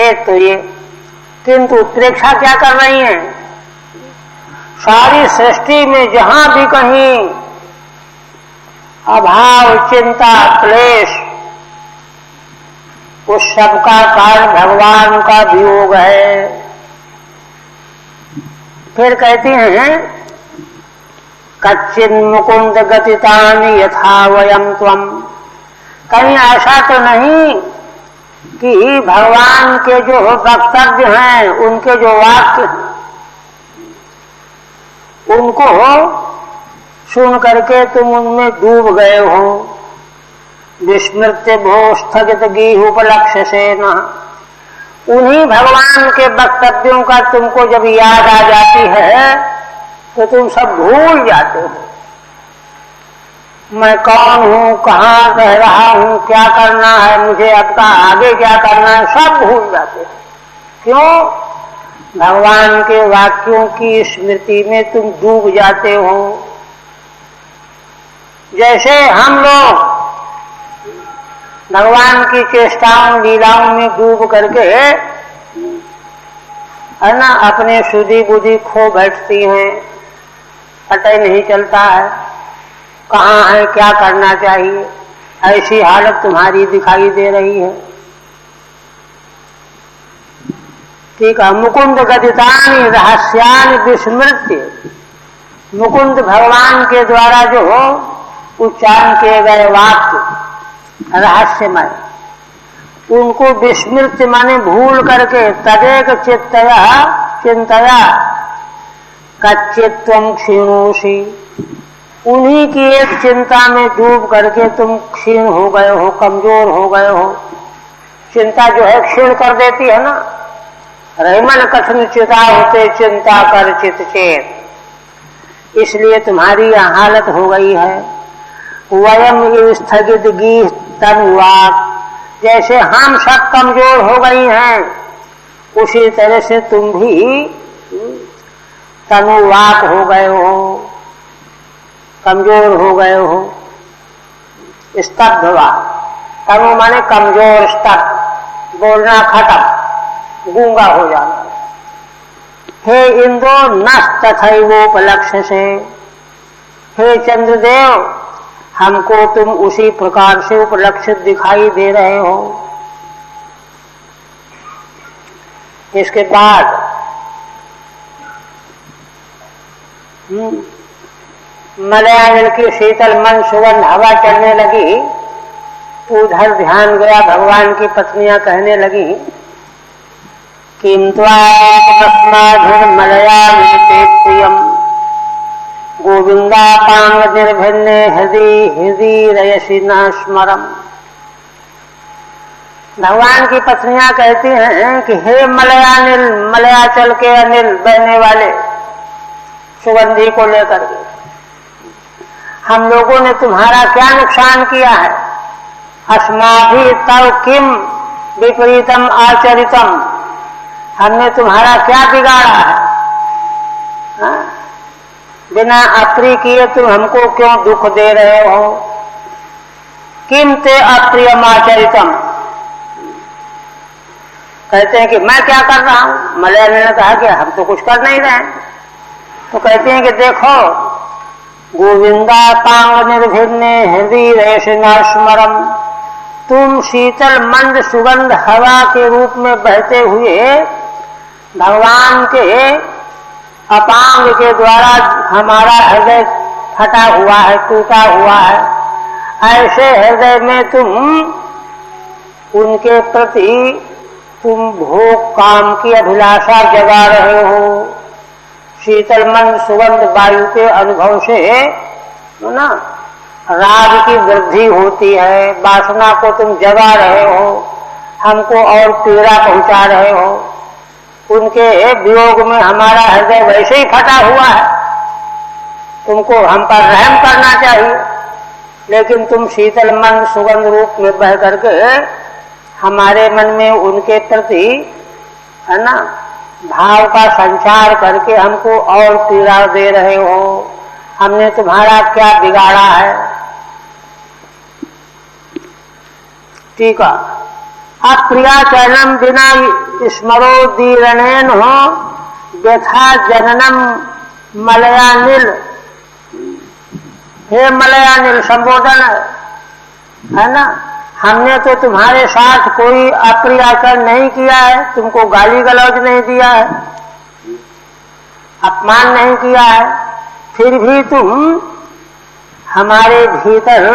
एक तो ये, किंतु उत्प्रेक्षा क्या कर रही हैं? सारी सृष्टि में जहां भी कहीं अभाव, चिंता, क्लेश, उस सब का कारण भगवान का वियोग है। फिर कहती हैं कच्चिन् मुकुंद गतितानि यथा वयं त्वं, कहीं ऐसा तो नहीं कि भगवान के जो वक्तव्य हैं, उनके जो वाक्य हैं, उनको सुन करके तुम उनमें डूब गए हो। विस्मृत्य भो स्थगित गीहोपलक्ष्य सेना, उन्हीं भगवान के वक्तव्यों का तुमको जब याद आ जाती है तो तुम सब भूल जाते हो। मैं कौन हूँ, कहाँ रह रहा हूँ, क्या करना है मुझे, अब का आगे क्या करना है, सब भूल जाते हैं। क्यों? भगवान के वाक्यों की स्मृति में तुम डूब जाते हो। जैसे हम लोग भगवान की चेष्टाओं लीलाओं में डूब करके है ना अपने सुधी बुद्धि खो बैठती हैं, पता ही नहीं चलता है कहाँ है, क्या करना चाहिए, ऐसी हालत तुम्हारी दिखाई दे रही है। ठीक है। मुकुंद गदितानि रहस्यानि विस्मृत्य, मुकुंद भगवान के द्वारा जो उच्चारण किए गए वाक्य रहस्यमय, उनको विस्मृत माने भूल करके, तदेक चित्तया चिंतया कच्चित्वं क्षीणोषि, उन्हीं की एक चिंता में डूब करके तुम क्षीण हो गए हो, कमजोर हो गए हो। चिंता जो है क्षीण कर देती है ना। रहीमन कथन चिता होते चिंता कर चित चेत, इसलिए तुम्हारी यह हालत हो गई है। वयम स्थगित गीत तनुवाक, जैसे हम सब कमजोर हो गई हैं, उसी तरह से तुम भी तनुवाक हो गए हो, कमजोर हो गए हो। स्तब्धवा, तनु माने कमजोर, स्तब्ध बोलना खत्म, गूंगा हो जाना। हे इंद्रो नष्ट तथैवोपलक्ष्य से, हे चंद्रदेव हमको तुम उसी प्रकार से उपलक्षित दिखाई दे रहे हो। इसके बाद मलयानिल की शीतल मन सुगंध हवा चलने लगी, उधर ध्यान गया, भगवान की पत्नियां कहने लगी किम त्वास्माधुर्मलयामिते प्रियम गोविंदा पांग निर्भिन्ने हृदय हृदय रयसी न स्मरम। भगवान की पत्नियां कहती हैं कि हे मलयानिल, मलयाचल के अनिल बहने वाले सुगंधी को लेकर के हम लोगों ने तुम्हारा क्या नुकसान किया है। अस्माभि तव किम विपरीतम आचरितम, हमने तुम्हारा क्या बिगाड़ा है। हाँ? बिना अप्रिय किए तुम हमको क्यों दुख दे रहे हो। किम ते अप्रियम आचरितम, कहते हैं कि मैं क्या कर रहा हूं। मलयान ने कहा कि हम तो कुछ कर नहीं रहे। तो कहते हैं कि देखो गोविंदा पांग निर्भिन्ने हृदय रयसिना स्मरम, तुम शीतल मंद सुगंध हवा के रूप में बहते हुए भगवान के अपांग के द्वारा हमारा हृदय फटा हुआ है, टूटा हुआ है। ऐसे हृदय में तुम उनके प्रति तुम भोग काम की अभिलाषा जगा रहे हो। शीतल मंद सुगंध वायु के अनुभव से ना राग की वृद्धि होती है, वासना को तुम जगा रहे हो, हमको और पीड़ा पहुंचा रहे हो। उनके वियोग में हमारा हृदय वैसे ही फटा हुआ है, तुमको हम पर रहम करना चाहिए, लेकिन तुम शीतल मंद सुगंध रूप में बह करके हमारे मन में उनके प्रति है ना भाव का संचार करके हमको और पीड़ा दे रहे हो। हमने तुम्हारा क्या बिगाड़ा है। ठीक है। अप्रियाचरणम बिना स्मरो दीरणेन हो व्यथा जननम मलयानिल, हे मलयानिल संबोधन है ना, हमने तो तुम्हारे साथ कोई अप्रिय आचरण नहीं किया है, तुमको गाली गलौज नहीं दिया है, अपमान नहीं किया है, फिर भी तुम हमारे भीतर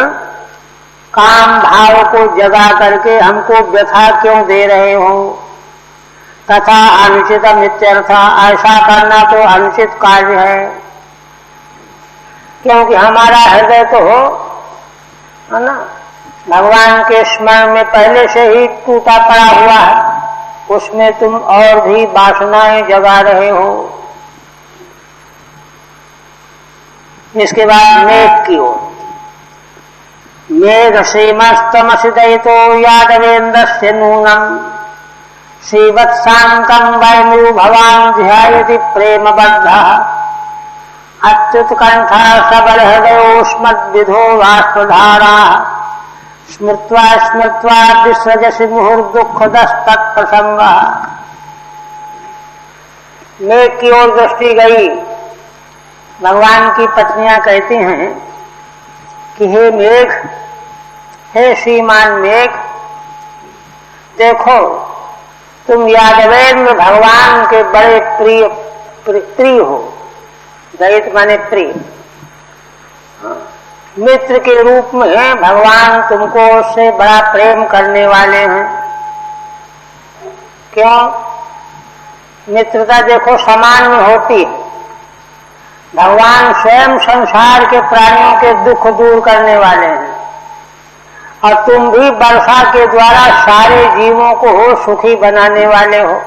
काम भाव को जगा करके हमको व्यथा क्यों दे रहे हो। तथा अनुचितम इत्यर्थ, ऐसा करना तो अनुचित कार्य है, क्योंकि हमारा हृदय तो है ना भगवान के स्मरण में पहले से ही टूटा पड़ा हुआ है, उसमें तुम और भी वासनाएं जगा रहे हो। इसके बाद मेघ की ओर, मेघ श्रीमस्तमसिदयितो यादवेन्द्रस्य नूनम् श्रीवत्साङ्कम् वैमु भवान् ध्यायति प्रेमबद्धः अत्युत्कण्ठा सबलहृदयोष्मद्विधो बाष्पधाराः स्मृत्वा स्मृत्वा विसृजसि मुहुर्दुःखदस्तत्प्रसङ्गः। मेघ की ओर दृष्टि गई। भगवान की पत्नियां कहती हैं कि हे मेघ, हे श्रीमान मेघ, देखो तुम यादवेंद्र भगवान के बड़े प्रिय हो। दैत माने प्रिय, मित्र के रूप में भगवान तुमको से बड़ा प्रेम करने वाले हैं। क्यों? मित्रता देखो सामान्य होती है। भगवान स्वयं संसार के प्राणियों के दुख दूर करने वाले हैं और तुम भी वर्षा के द्वारा सारे जीवों को सुखी बनाने वाले हो।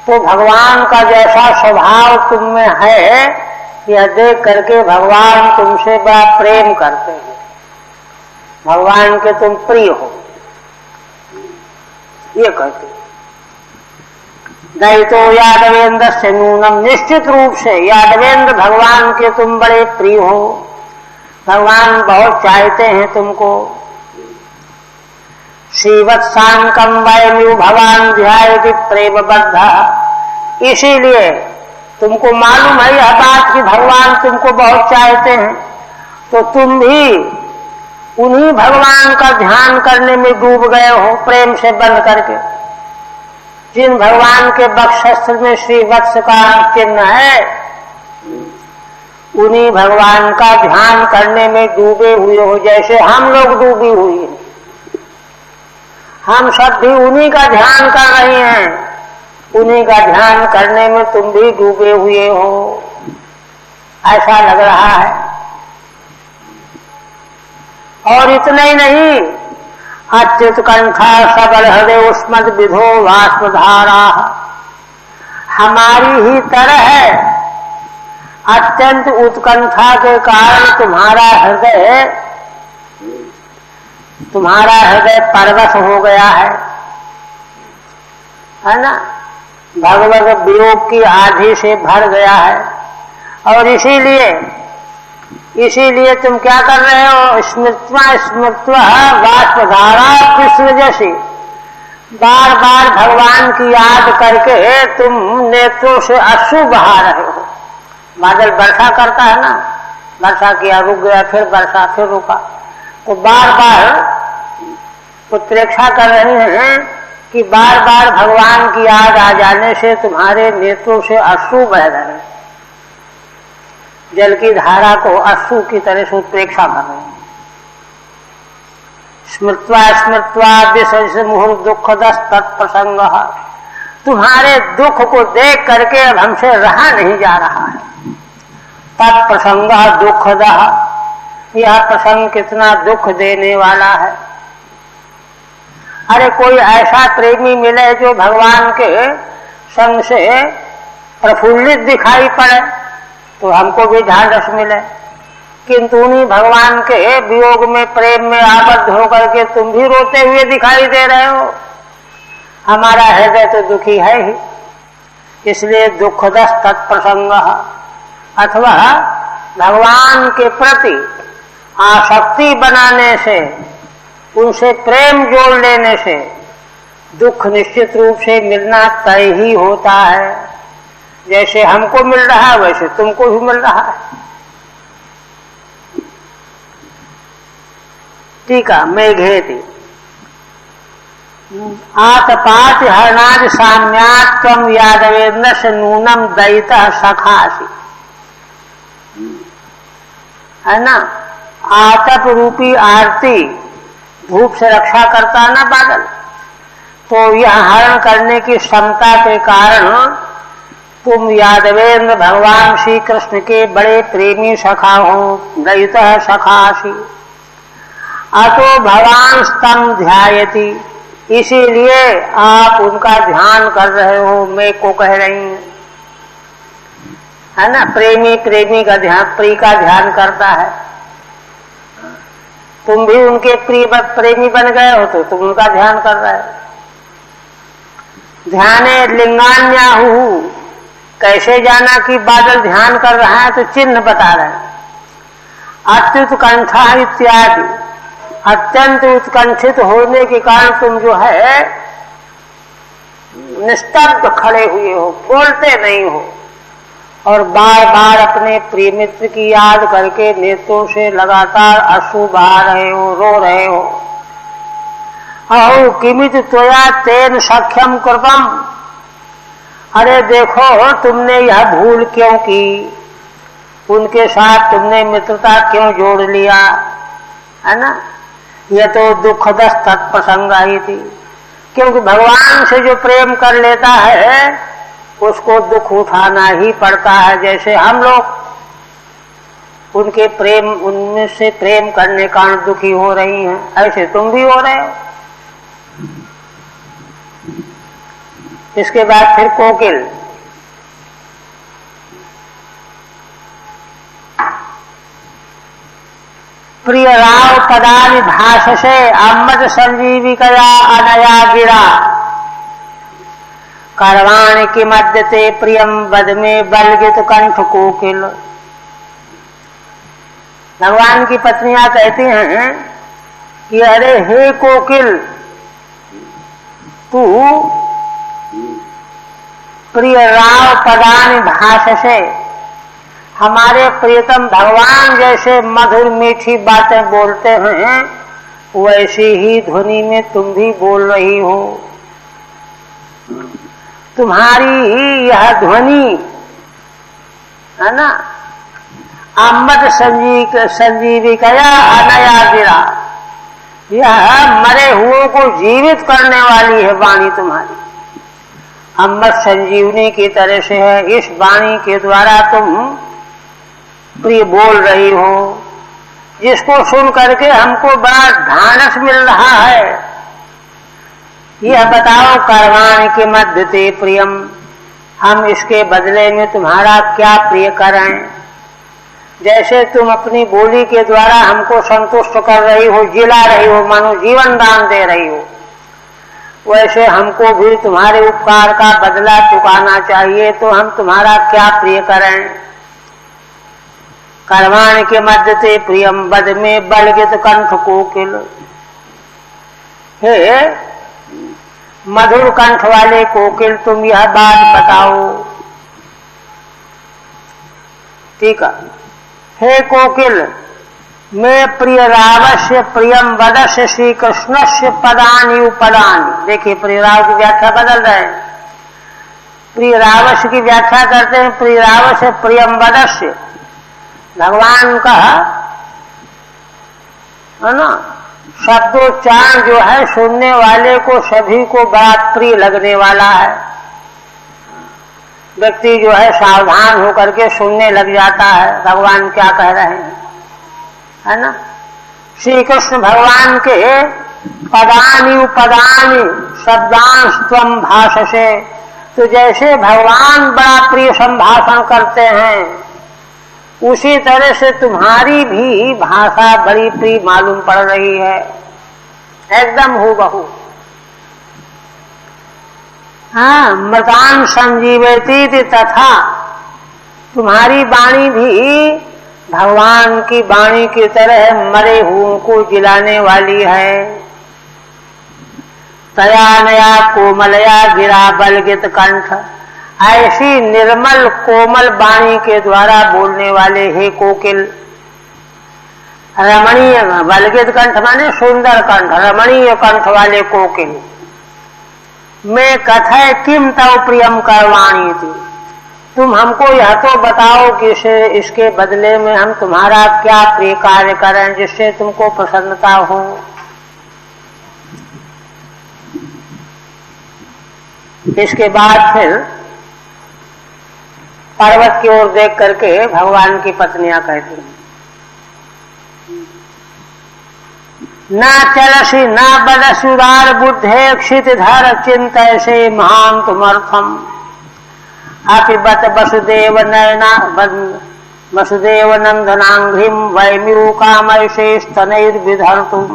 तो भगवान का जैसा स्वभाव तुम में है, यह देख करके भगवान तुमसे बड़ा प्रेम करते हैं। भगवान के तुम प्रिय हो, ये कहते। दैतो यादवेंद्र से नूनम, निश्चित रूप से यादवेंद्र भगवान के तुम बड़े प्रिय हो। भगवान बहुत चाहते हैं तुमको। श्रीवत्साङ्कम् वयमु भवान् ध्यायति प्रेमबद्धः, इसीलिए तुमको मालूम है यह बात कि भगवान तुमको बहुत चाहते हैं, तो तुम भी उन्हीं भगवान का ध्यान करने में डूब गए हो प्रेम से बंध करके। जिन भगवान के वक्षस्थल में श्रीवत्स का चिन्ह है, उन्हीं भगवान का ध्यान करने में डूबे हुए हो, जैसे हम लोग डूबी हुई हैं। हम सब भी उन्हीं का ध्यान कर रहे हैं। उन्हीं का ध्यान करने में तुम भी डूबे हुए हो, ऐसा लग रहा है। और इतना ही नहीं, अत्युत्कंठा सबल हृदय उष्मद विधो बाष्पधारा, हमारी ही तरह है। अत्यंत उत्कंठा के कारण तुम्हारा हृदय परवश हो गया है ना, भगवत वियोग की आधि से भर गया है। और इसीलिए तुम क्या कर रहे हो? स्मृत्वा बाष्पधारा विसृजसि, बार बार भगवान की याद करके तुम नेत्रों से अश्रु बहा रहे हो। बादल वर्षा करता है ना, वर्षा किया, रुक गया, फिर वर्षा, फिर रुका, तो बार बार उत्प्रेक्षा कर रहे हैं कि बार बार भगवान की याद आ जाने से तुम्हारे नेत्रों से अश्रु बह रहे हैं। जल की धारा को अश्रु की तरह से उत्प्रेक्षा कर रहे हैं। स्मृत्वा स्मृत्वा विसर्ज मुहुर दुःखदस् तत्प्रसंगः, तुम्हारे दुख को देख करके अब हमसे रहा नहीं जा रहा है। तत्प्रसंगः दुःखदः, यह प्रसंग कितना दुख देने वाला है। अरे कोई ऐसा प्रेमी मिले जो भगवान के संग से प्रफुल्लित दिखाई पड़े तो हमको भी ढांढस मिले, किंतु उन्हीं भगवान के वियोग में प्रेम में आबद्ध होकर के तुम भी रोते हुए दिखाई दे रहे हो। हमारा हृदय तो दुखी है ही, इसलिए दुःखदस् तत्प्रसंगः, अथवा भगवान के प्रति आसक्ति बनाने से, उनसे प्रेम जोड़ लेने से दुख निश्चित रूप से मिलना तय ही होता है। जैसे हमको मिल रहा है वैसे तुमको भी मिल रहा है। टीका मेघेति आतपाति हरणादि साम्यात् त्वं यादवेन्द्र से नूनम दयितः सखासि, है ना। आतप रूपी आरती धूप से रक्षा करता है ना बादल, तो यह हरण करने की क्षमता के कारण तुम यादवेंद्र भगवान श्री कृष्ण के बड़े प्रेमी सखा हो। दयितः सखासि अतो भवान स्तम ध्यायति, इसीलिए आप उनका ध्यान कर रहे हो। मैं को कह रही हैं, है ना। प्रेमी का ध्यान, प्रिय का ध्यान करता है। तुम भी उनके प्रेमी बन गए हो तो तुम उनका ध्यान कर रहे हो। ध्याने लिंगान्याहु, कैसे जाना कि बादल ध्यान कर रहा है, तो चिन्ह बता रहे हैं। अत्युत्कंठा इत्यादि, अत्यंत उत्कंठित होने के कारण तुम जो है निस्तब्ध खड़े हुए हो, बोलते नहीं हो, और बार बार अपने प्रिय मित्र की याद करके नेत्रों से लगातार अश्रु बहा रहे हो, रो रहे हो। अहो किमित त्वया तेन सख्यम कृपम, अरे देखो तुमने यह भूल क्यों की, उनके साथ तुमने मित्रता क्यों जोड़ लिया, है ना। यह तो दुखदस तत्प्रसंग ही थी, क्योंकि भगवान से जो प्रेम कर लेता है उसको दुख उठाना ही पड़ता है। जैसे हम लोग उनके प्रेम, उनमें से प्रेम करने का दुखी हो रही हैं, ऐसे तुम भी हो रहे हो। इसके बाद फिर कोकिल, प्रिय राव पदानि भाषसे अमृत संजीविकया अनया गिरा, करवाण की मध्यते प्रियम बद में बलगित कंठ कोकिल। भगवान की पत्नियां कहती हैं कि अरे हे कोकिल, तू प्रिय राव पदानि भाषसे, हमारे प्रियतम भगवान जैसे मधुर मीठी बातें बोलते हैं वैसी ही ध्वनि में तुम भी बोल रही हो। तुम्हारी ही यह ध्वनि है ना, अमृत संजीविकया अनया गिरा, यह मरे हुओं को जीवित करने वाली है वाणी तुम्हारी, अमृत संजीवनी की तरह से है। इस वाणी के द्वारा तुम प्रिय बोल रही हो, जिसको सुन करके हमको बड़ा ढांढस मिल रहा है। यह बताओ, करवाण के मध्य ते प्रियम, हम इसके बदले में तुम्हारा क्या प्रिय करें। जैसे तुम अपनी बोली के द्वारा हमको संतुष्ट कर रही हो, जिला रही हो, मानो जीवन दान दे रही हो, वैसे हमको भी तुम्हारे उपकार का बदला चुकाना चाहिए। तो हम तुम्हारा क्या प्रिय करें। करवाण के मध्य ते प्रियम बद में बलगित कंठ कोकिल, हे मधुर कंठ वाले कोकिल, तुम यह बात बताओ। ठीक है, हे कोकिल, मैं प्रिय रावस्य प्रियम वदस्य श्री कृष्ण से पदानि उपदानि। देखिए प्रिय राव की व्याख्या बदल रहे हैं। प्रिय रावस्य की व्याख्या करते हैं प्रिय रावस्य प्रियम वदस्य, भगवान का है ना शब्दोच्चारण जो है सुनने वाले को सभी को बड़ा प्रिय लगने वाला है। व्यक्ति जो है सावधान होकर के सुनने लग जाता है भगवान क्या कह रहे हैं, है ना। श्री कृष्ण भगवान के पदानि उपदानि शब्दांश त्वं भाषसे, तो जैसे भगवान बड़ा प्रिय संभाषण करते हैं उसी तरह से तुम्हारी भी भाषा बड़ी प्रिय मालूम पड़ रही है, एकदम हूबहू। हाँ, मृतान संजीवती तथा, तुम्हारी वाणी भी भगवान की वाणी की तरह मरे हुओं को जिलाने वाली है। तया नया कोमलया गिरा बलगित कंठ, ऐसी निर्मल कोमल वाणी के द्वारा बोलने वाले हे कोकिल, रमणीय, बलगित कंठ माने सुंदर कंठ, रमणीय कंठ वाले कोकिल, मैं कथय किम तव प्रियम करवाणी थी, तुम हमको यह तो बताओ कि इसके बदले में हम तुम्हारा क्या प्रिय कार्य करें जिससे तुमको प्रसन्नता हो। इसके बाद फिर पर्वत की ओर देख करके भगवान की पत्नियां कहती हैं, ना चलसी ना बदसुरार बुद्धे क्षितधर चिंतय से महान तुमर्थम, अपि बत वसुदेव वसुदेव नंदनांघ्रिम वैम्यू कामैषे स्तनैर्विधर्तुम।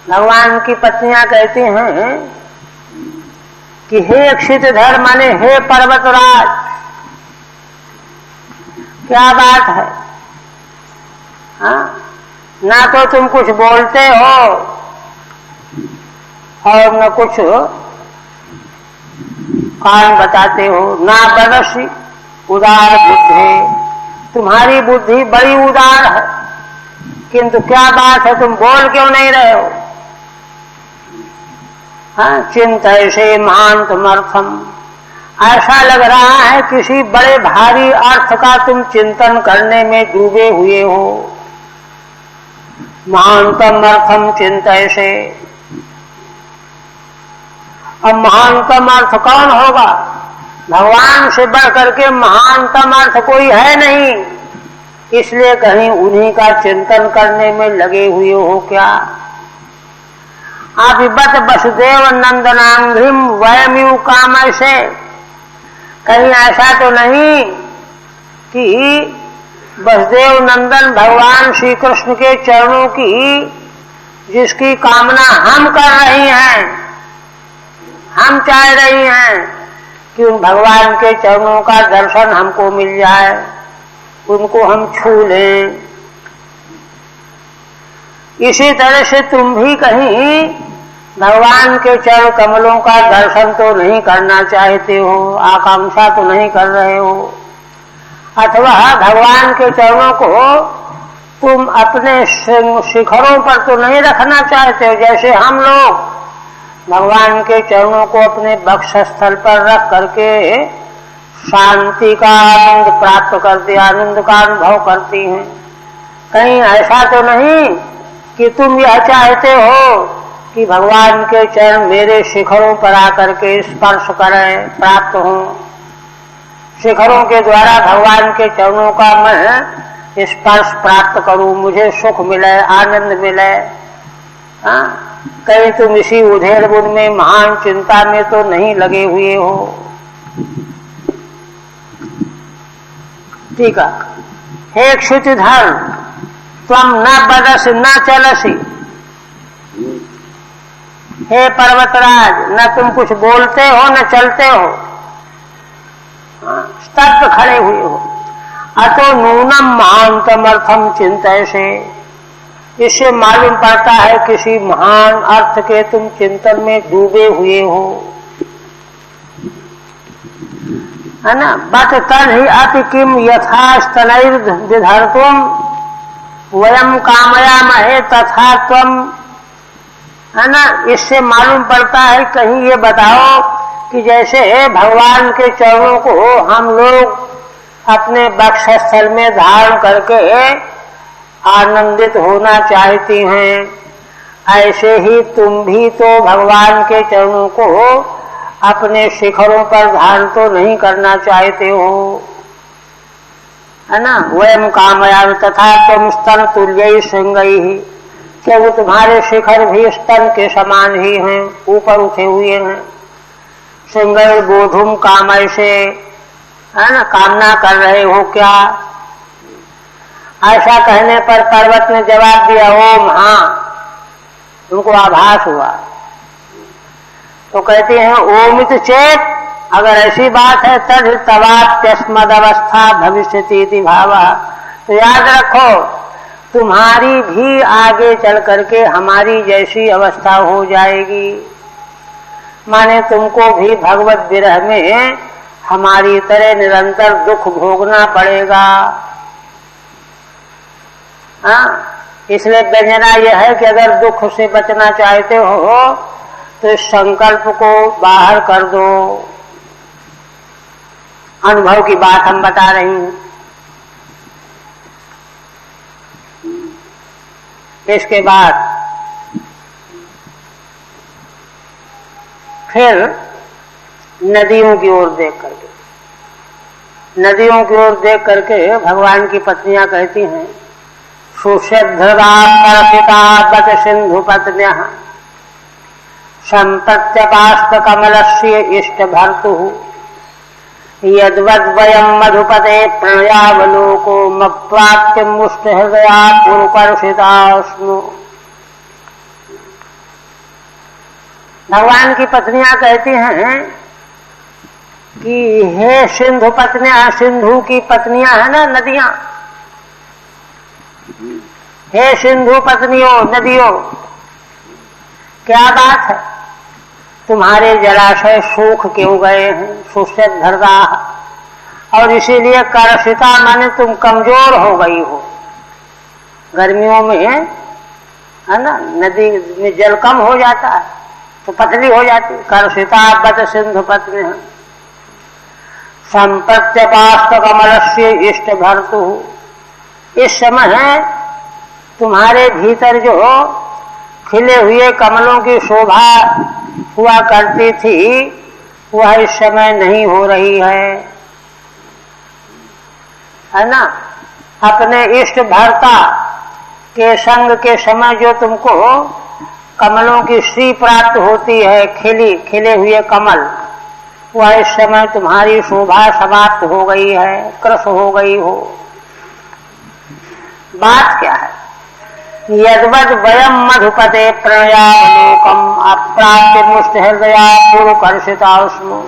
भगवान की पत्नियां कहती हैं कि हे क्षितिधर माने हे पर्वतराज, क्या बात है, हाँ? ना तो तुम कुछ बोलते हो और न कुछ कारण बताते हो, ना बदसी उदार बुद्धि, तुम्हारी बुद्धि बड़ी उदार है, किंतु क्या बात है, तुम बोल क्यों नहीं रहे हो? हाँ, चिंतयसे महान्तमर्थम, ऐसा लग रहा है किसी बड़े भारी अर्थ का तुम चिंतन करने में डूबे हुए हो। महानतम अर्थम चिंतयसे, अब महानतम अर्थ कौन होगा? भगवान से बढ़ करके महानतम अर्थ कोई है नहीं, इसलिए कहीं उन्हीं का चिंतन करने में लगे हुए हो क्या? अभिबत वसुदेव नंदनांघ्रिम वयम्यू कामैषे, कहीं ऐसा तो नहीं कि वसुदेव नंदन भगवान श्री कृष्ण के चरणों की जिसकी कामना हम कर रही हैं, हम चाह रही हैं कि उन भगवान के चरणों का दर्शन हमको मिल जाए, उनको हम छू लें। इसी तरह से तुम भी कहीं भगवान के चरण कमलों का दर्शन तो नहीं करना चाहते हो, आकांक्षा तो नहीं कर रहे हो, अथवा भगवान के चरणों को तुम अपने शिखरों पर तो नहीं रखना चाहते हो, जैसे हम लोग भगवान के चरणों को अपने वक्षस्थल पर रख करके शांति का आनंद प्राप्त करते, आनंद का अनुभव करती हैं। कहीं ऐसा तो नहीं कि तुम यह चाहते हो कि भगवान के चरण मेरे शिखरों पर आकर के स्पर्श करें, प्राप्त हों, शिखरों के द्वारा भगवान के चरणों का मैं स्पर्श प्राप्त करूं, मुझे सुख मिले, आनंद मिले। हाँ, कहीं तुम इसी उधेड़ बुन में महान चिंता में तो नहीं लगे हुए हो। ठीक है, हे क्षितिधर त्वम न बदसि न चलसि, हे पर्वतराज न तुम कुछ बोलते हो न चलते हो, स्तब्ध खड़े हुए हो। अतो नूनम महानतम अर्थम चिंतयसे, इससे मालूम पड़ता है किसी महान अर्थ के तुम चिंतन में डूबे हुए हो, है ना। बत तद ही अति किम यथा स्तनैर विधर्तुम वयम कामयामहे तथा त्वम, है ना। इससे मालूम पड़ता है, कहीं ये बताओ कि जैसे भगवान के चरणों को हम लोग अपने वक्षस्थल में धारण करके आनंदित होना चाहती हैं, ऐसे ही तुम भी तो भगवान के चरणों को अपने शिखरों पर धारण तो नहीं करना चाहते हो, है ना। वयम कामयामि तथा तुम स्तन तुल्य श्रृंगई ही, क्योंकि तुम्हारे शिखर भी स्तन के समान ही हैं, ऊपर उठे हुए हैं। श्रृंगई बोधुम कामैषे, है ना, कामना कर रहे हो क्या? ऐसा कहने पर पर्वत ने जवाब दिया ओम, हाँ, उनको आभास हुआ। तो कहते हैं ओमित चेत, अगर ऐसी बात है तद तवाप्यस्मद अवस्था भविष्यति इति भावा, तो याद रखो तुम्हारी भी आगे चल करके हमारी जैसी अवस्था हो जाएगी, माने तुमको भी भगवत विरह में हमारी तरह निरंतर दुख भोगना पड़ेगा। हाँ, इसलिए व्यंजना यह है कि अगर दुख से बचना चाहते हो तो इस संकल्प को बाहर कर दो। अनुभव की बात हम बता रही हूं। इसके बाद फिर नदियों की ओर देख करके, नदियों की ओर देख करके भगवान की पत्नियां कहती हैं सुषध्रदार्पिता बत सिंधु पत्न्य संप्रत्यपास्त कमलस्य इष्ट भर्तु यद्वद् वयं मधुपते प्रणयावलोको मप्राप्य मुष्ट हृदया पुरुकर्षितास्मु। भगवान की पत्नियां कहती हैं कि हे सिंधु पत्नियां, सिंधु की पत्नियां है ना नदियां, हे सिंधु पत्नियों नदियों, क्या बात है, तुम्हारे जलाशय सूख क्यों गए हैं, सुषित धरदा, और इसीलिए कर्षिता माने तुम कमजोर हो गई हो। गर्मियों में है ना नदी में जल कम हो जाता है तो पतली हो जाती, कर्षिता बत सिंधु पत्नी। संप्रत्यपास्त कमल से इष्ट भर्तु, इस समय तुम्हारे भीतर जो खिले हुए कमलों की शोभा हुआ करती थी वह इस समय नहीं हो रही है ना। अपने इष्ट भर्ता के संग के समय जो तुमको कमलों की श्री प्राप्त होती है, खिले हुए कमल, वह इस समय तुम्हारी शोभा समाप्त हो गई है, कृश हो गई हो। बात क्या है? यद्वद् वयं मधुपते प्रणयावलोकम अप्राप्य मुष्ट हृदया पुरुकर्षितास्मु,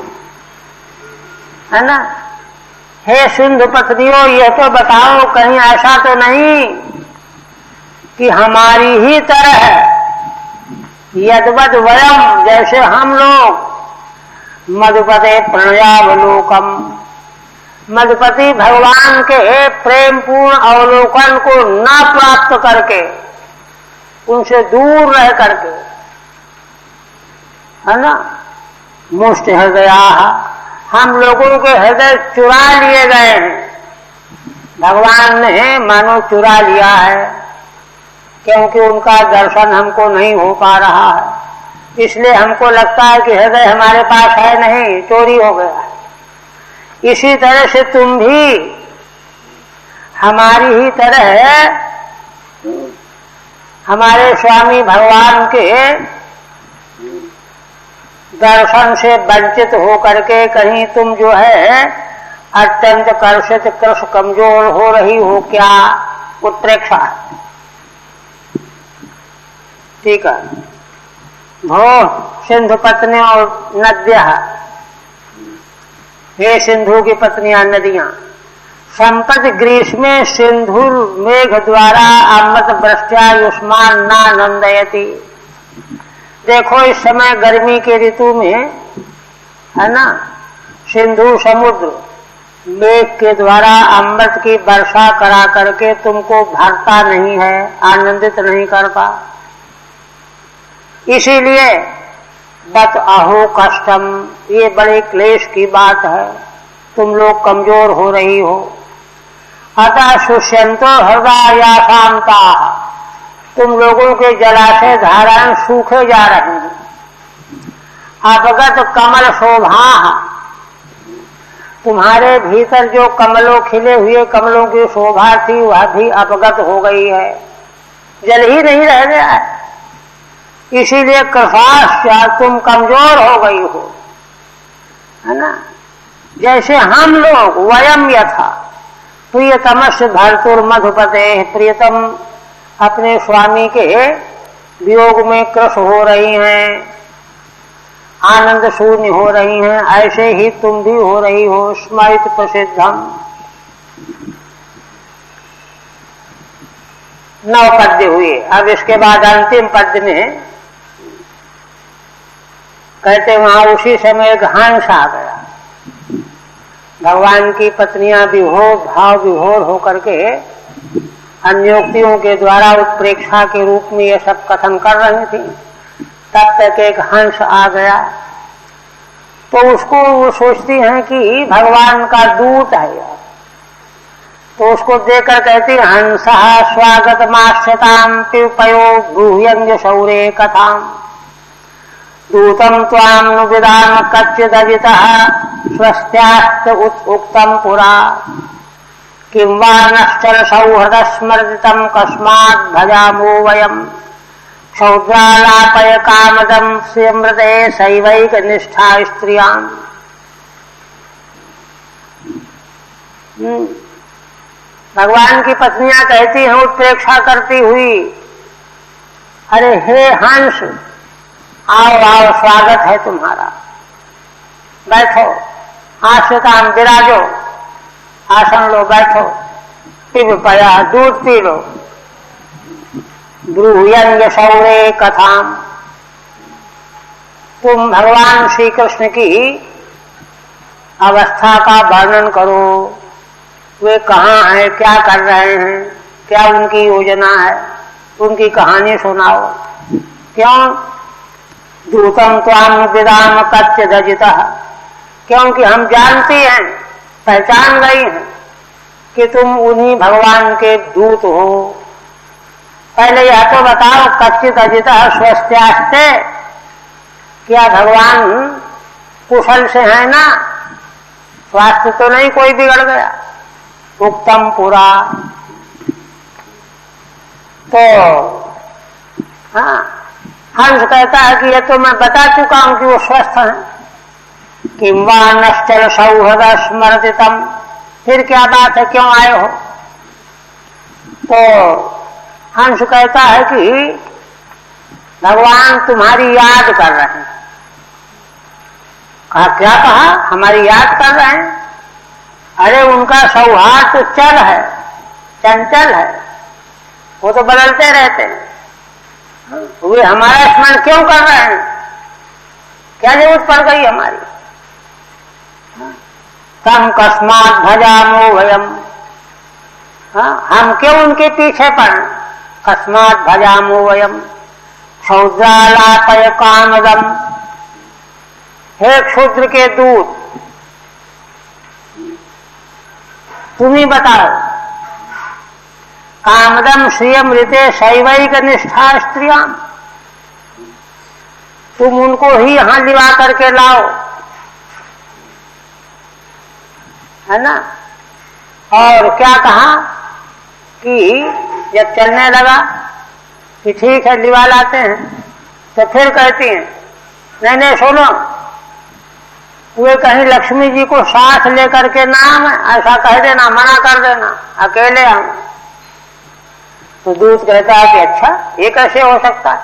है ना। हे सिंधु पत्नियों, यह तो बताओ कहीं ऐसा तो नहीं कि हमारी ही तरह यद्वद् वयम, जैसे हम लोग मधुपते प्रणयावलोकम, मधुपति भगवान के प्रेम पूर्ण अवलोकन को न प्राप्त करके, उनसे दूर रह करके, है ना, मुष्ट हृदया, हम लोगों के हृदय चुरा लिए गए हैं। भगवान ने मानो चुरा लिया है, क्योंकि उनका दर्शन हमको नहीं हो पा रहा है, इसलिए हमको लगता है कि हृदय हमारे पास है नहीं, चोरी हो गया है। इसी तरह से तुम भी हमारी ही तरह हमारे स्वामी भगवान के दर्शन से वंचित हो करके कहीं तुम जो है अत्यंत कर्षित कृश कमजोर हो रही हो क्या, उत्प्रेक्षा। ठीक है। भो सिंधु पत्नी और नद्या, हे सिंधु की पत्नियां नदियां, संपद ग्रीष्मे सिंधु मेघ द्वारा अमृत वृष्ट्या युष्मान नानंदयति। देखो इस समय गर्मी के ऋतु में, है ना, सिंधु समुद्र मेघ के द्वारा अमृत की वर्षा करा करके तुमको भरता नहीं है, आनंदित नहीं करता। इसीलिए बत अहो कष्टम, ये बड़े क्लेश की बात है, तुम लोग कमजोर हो रही हो। अतः सुष्यंतो हृदया शांता, तुम लोगों के जलाशय धाराएं सूखे जा रहे हैं। अपगत कमल शोभा, तुम्हारे भीतर जो कमलों खिले हुए कमलों की शोभा थी वह भी अपगत हो गई है, जल ही नहीं रह गया है। इसीलिए कृपाश्च तुम कमजोर हो गई हो, है ना। जैसे हम लोग वयम यथा प्रियतमस्य भर्तुर मधुपते, प्रियतम अपने स्वामी के वियोग में कृश हो रही हैं, आनंद शून्य हो रही हैं, ऐसे ही तुम भी हो रही हो। स्मृत प्रसिद्धम, 9 पद्य हुए। अब इसके बाद अंतिम पद्य में कहते वहां उसी समय एक हंस आ गया। भगवान की पत्नियां विभोर भाव विभोर होकर के अन्योक्तियों के द्वारा उत्प्रेक्षा के रूप में ये सब कथन कर रही थी। तब तक एक हंस आ गया, तो उसको वो सोचती हैं कि भगवान का दूत है यह, तो उसको देखकर कहती हंसा स्वागत माश्यताम पिपयो ब्रूह्यंग शौर्य कथाम, दूतम त्वाम नुविदाम कच्चिदजितः स्वस्त्यास्त उक्तम पुरा, किं वा नश्चल सौहृद स्मृतितम कस्मात् भजामो वयम्, क्षौद्रालापय कामदम स्मृते शैवैक निष्ठा स्त्रियाम्। भगवान की पत्नियां कहती हैं उत्प्रेक्षा करती हुई, अरे हे हंस, आओ आओ, स्वागत है तुम्हारा, बैठो, आश्रिताम विराजो, आसन लो, बैठो, पिब पया, दूध पी लो, ब्रूयन यशौरे कथाम, तुम भगवान श्री कृष्ण की अवस्था का वर्णन करो, वे कहाँ हैं, क्या कर रहे हैं, क्या उनकी योजना है, उनकी कहानी सुनाओ। क्यों? दूतम त्वाम विदाम कच्च दजितः, क्योंकि हम जानते हैं, पहचान गई हैं कि तुम उन्हीं भगवान के दूत हो। पहले यह तो बताओ, कच्चित अजितः स्वस्थ्यास्ते, क्या भगवान कुशल से है ना? स्वास्थ्य तो नहीं कोई बिगड़ गया? उत्तम पूरा। तो हाँ, हंस कहता है कि ये तो मैं बता चुका हूं कि वो स्वस्थ हैं। किंवा नश्चल सौहृद स्मृतितम, फिर क्या बात है, क्यों आए हो? तो हंस कहता है कि भगवान तुम्हारी याद कर रहे हैं। कहा, क्या कहा? हमारी याद कर रहे हैं? अरे उनका सौहार्द तो चल है, चंचल है, वो तो बदलते रहते हैं, वे हमारा स्मरण क्यों कर रहे हैं? क्या जरूरत पड़ गई हमारी? तम कस्मात भजामो वयम, हम क्यों उनके पीछे पड़े? कस्मात भजामो वयम क्षुद्रालापय कामदम, हे क्षुद्र के दूत, तुम ही बताओ, कामदम श्रियमृते शैवैक निष्ठा स्त्रियां, तुम उनको ही यहां लिवा करके लाओ, है ना? और क्या कहा कि जब चलने लगा कि ठीक है लिवा लाते हैं, तो फिर कहती हैं, नहीं नहीं सुनो, वे कहीं लक्ष्मी जी को साथ लेकर के नाम ऐसा कह देना, मना कर देना, अकेले हम। तो दूत कहता है कि अच्छा, ये कैसे हो सकता है?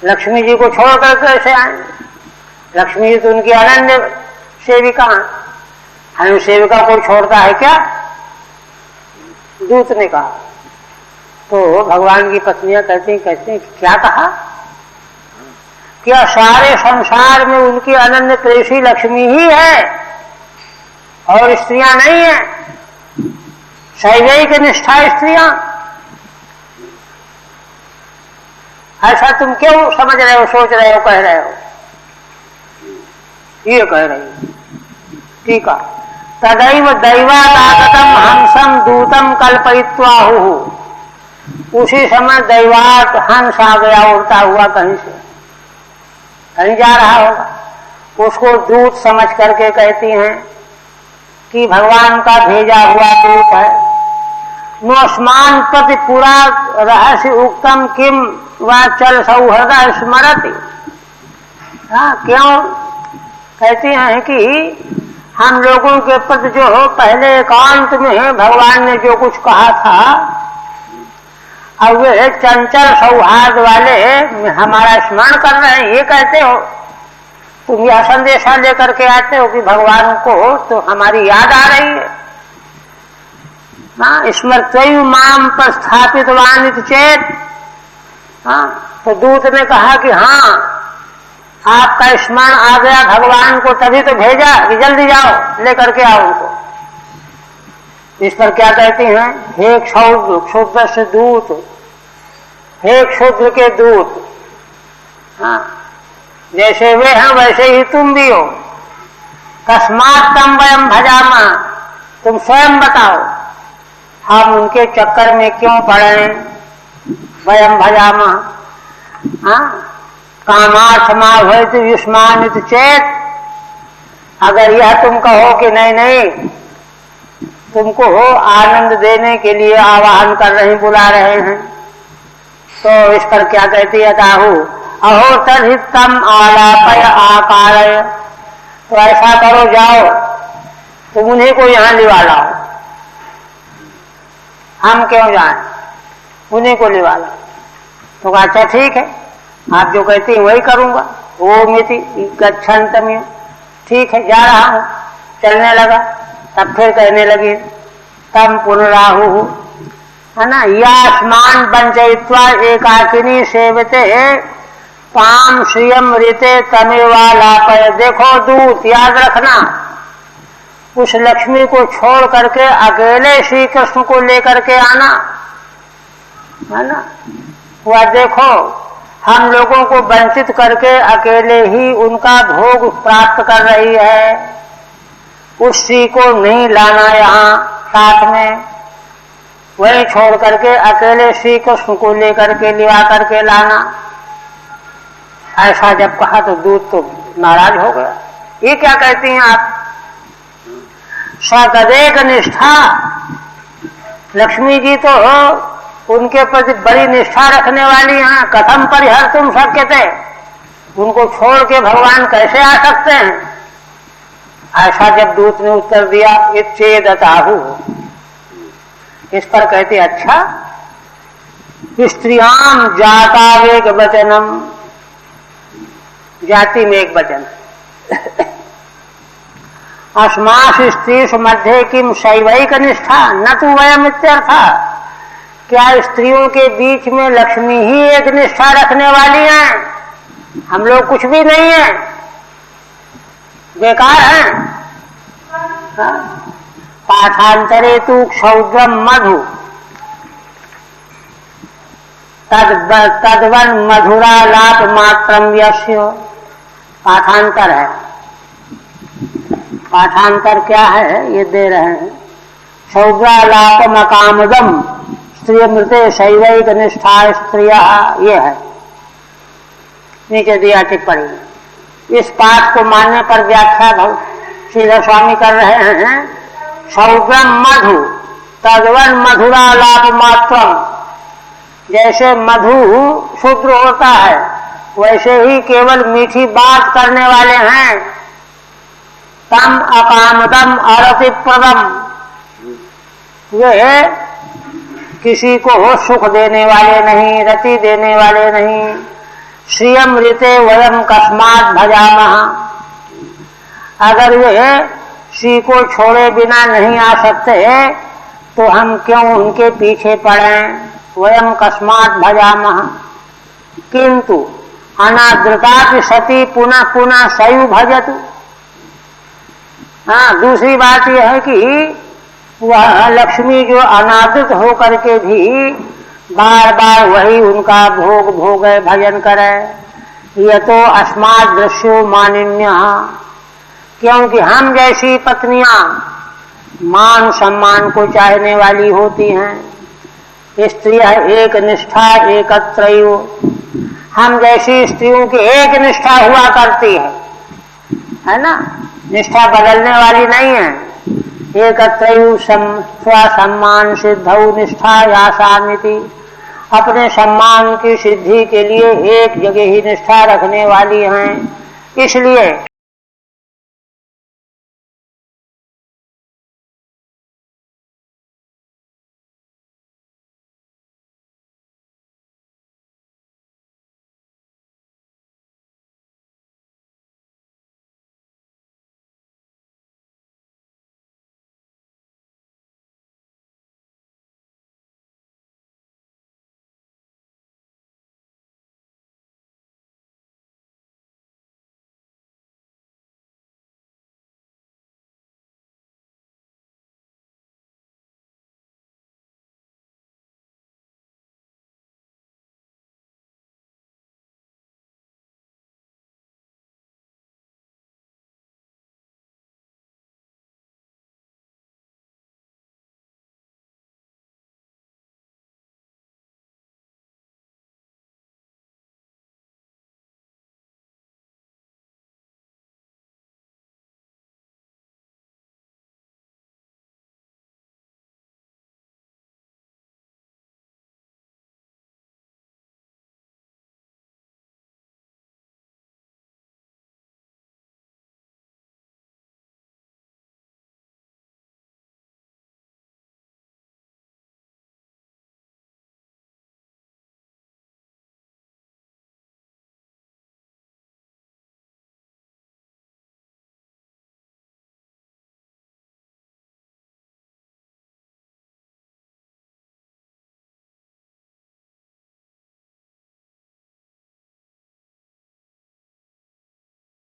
लक्ष्मी जी को छोड़कर कैसे आएंगे? लक्ष्मी जी तो उनकी अनन्य सेविका हैं, अनन्य सेविका को छोड़ता है क्या? दूत ने कहा। तो भगवान की पत्नियां कहती हैं क्या कहा? क्या सारे संसार में उनकी अनन्य प्रेसी लक्ष्मी ही है और स्त्रियां नहीं है? शैवैक निष्ठा स्त्रियां, ऐसा तुम क्यों समझ रहे हो, सोच रहे हो, कह रहे हो? ये कह रही हो। ठीक है, तदैव दैवादागतम हंसम दूतम कल्पयित्वाहु, उसी समय दैवात हंस आ गया उड़ता हुआ कहीं से, कहीं जा रहा होगा, उसको दूत समझ करके कहती हैं कि भगवान का भेजा हुआ दूत है। नोस्मान प्रति पूरा रहस्य उक्तम किम वाचल सौहृद स्मरति, क्यों? कहती हैं कि हम लोगों के प्रति जो हो पहले एकांत में भगवान ने जो कुछ कहा था, अब वे चंचल सौहार्द वाले हमारा स्मरण कर रहे हैं, ये कहते हो? तुम यह संदेशा लेकर के आते हो कि भगवान को तो हमारी याद आ रही है। हाँ, स्मृत्यु माम पर स्थापित वानित चेत। हाँ, तो दूत ने कहा कि हाँ, आपका स्मरण आ गया भगवान को, तभी तो भेजा कि जल्दी जाओ लेकर के आओ उनको। इस पर क्या कहती हैं? हे क्षुद्र से दूत, हे क्षुद्र के दूत, हाँ, जैसे वे हैं वैसे ही तुम भी हो। कस्मात तम वयम भजामा, तुम स्वयं बताओ हम उनके चक्कर में क्यों पड़े? वयम भजामा, हाँ, कामार्थमा भयत युष्मानित चेत, अगर यह तुम कहो कि नहीं नहीं तुमको आनंद देने के लिए आवाहन कर रहे, बुला रहे हैं, तो इस पर क्या कहती है दाहू? अहो तम आलापय आकार, तो ऐसा करो, जाओ तो उन्हीं को यहाँ लिवा लाओ, हम क्यों जाएं, उन्हीं को लिवा लाओ। तो कहा अच्छा ठीक है, आप जो कहती हैं वही करूंगा। वो मिति गच्छन्तम्य, ठीक है जा रहा हूं। चलने लगा, तब फिर कहने लगी तम पुनराहु, है ना, यास्मान वंचयित्वा एकाकिनी सेवते ताम श्रियम ऋते तमेवा लापय। देखो दूत, याद रखना, उस लक्ष्मी को छोड़ करके अकेले श्री कृष्ण को लेकर के आना, है ना। वह देखो हम लोगों को वंचित करके अकेले ही उनका भोग प्राप्त कर रही है, उस श्री को नहीं लाना यहाँ साथ में, वही छोड़ करके अकेले श्री कृष्ण को लेकर के लिवा करके लाना। ऐसा जब कहा तो दूत तो नाराज हो गया। ये क्या कहती हैं आप, सतदेक निष्ठा, लक्ष्मी जी तो उनके प्रति बड़ी निष्ठा रखने वाली हैं, कथम परिहर तुम शक्यते, उनको छोड़ के भगवान कैसे आ सकते हैं। ऐसा जब दूत ने उत्तर दिया, इच्छेदताहु, इस पर कहते अच्छा, स्त्रियाम जातावेग वचनम, जाति में एक वचन, अस्मास स्त्रीषु मध्ये किम शैवैक निष्ठा न तु वयम इत्यर्था। क्या स्त्रियों के बीच में लक्ष्मी ही एक निष्ठा रखने वाली हैं, हम लोग कुछ भी नहीं है, बेकार हैं। पाठांतरे तु क्षौद्रम मधु तद्वन मधुरालाप मात्रम यस्य। पाठांतर है, पाठांतर क्या है ये दे रहे हैं, क्षौद्रालापम अकामदम स्त्रियमृते शैवैक निष्ठा स्त्रिया, ये है नीचे दिया टिप्पणी। इस पाठ को मानने पर व्याख्या श्रीधर स्वामी कर रहे हैं, क्षौद्रम मधु तद्वन मधुरालाप मात्रम, जैसे मधु शुद्र होता है वैसे ही केवल मीठी बात करने वाले हैं। तम अकामदम अरतिप्रदम, वे किसी को सुख देने वाले नहीं, रति देने वाले नहीं। श्रियम ऋते वयम कस्मात् भजामः, अगर वे श्री को छोड़े बिना नहीं आ सकते तो हम क्यों उनके पीछे पड़ें। वयम कस्मात् भजामः, किंतु अनादृता सती पुनः पुनः सयु भजतु। हाँ, दूसरी बात यह है कि वह लक्ष्मी जो अनादृत होकर के भी बार बार वही उनका भोग भोगे, भजन करे। यह तो अस्मात् दृश्यो मानिन्य, क्योंकि हम जैसी पत्नियां मान सम्मान को चाहने वाली होती हैं। स्त्रियां एक निष्ठा एकत्रैव, हम जैसी स्त्रियों की एक निष्ठा हुआ करती है ना, निष्ठा बदलने वाली नहीं है। एकत्रैव स्वसम्मान सिद्धौ निष्ठा यासामिति, अपने सम्मान की सिद्धि के लिए एक जगह ही निष्ठा रखने वाली हैं। इसलिए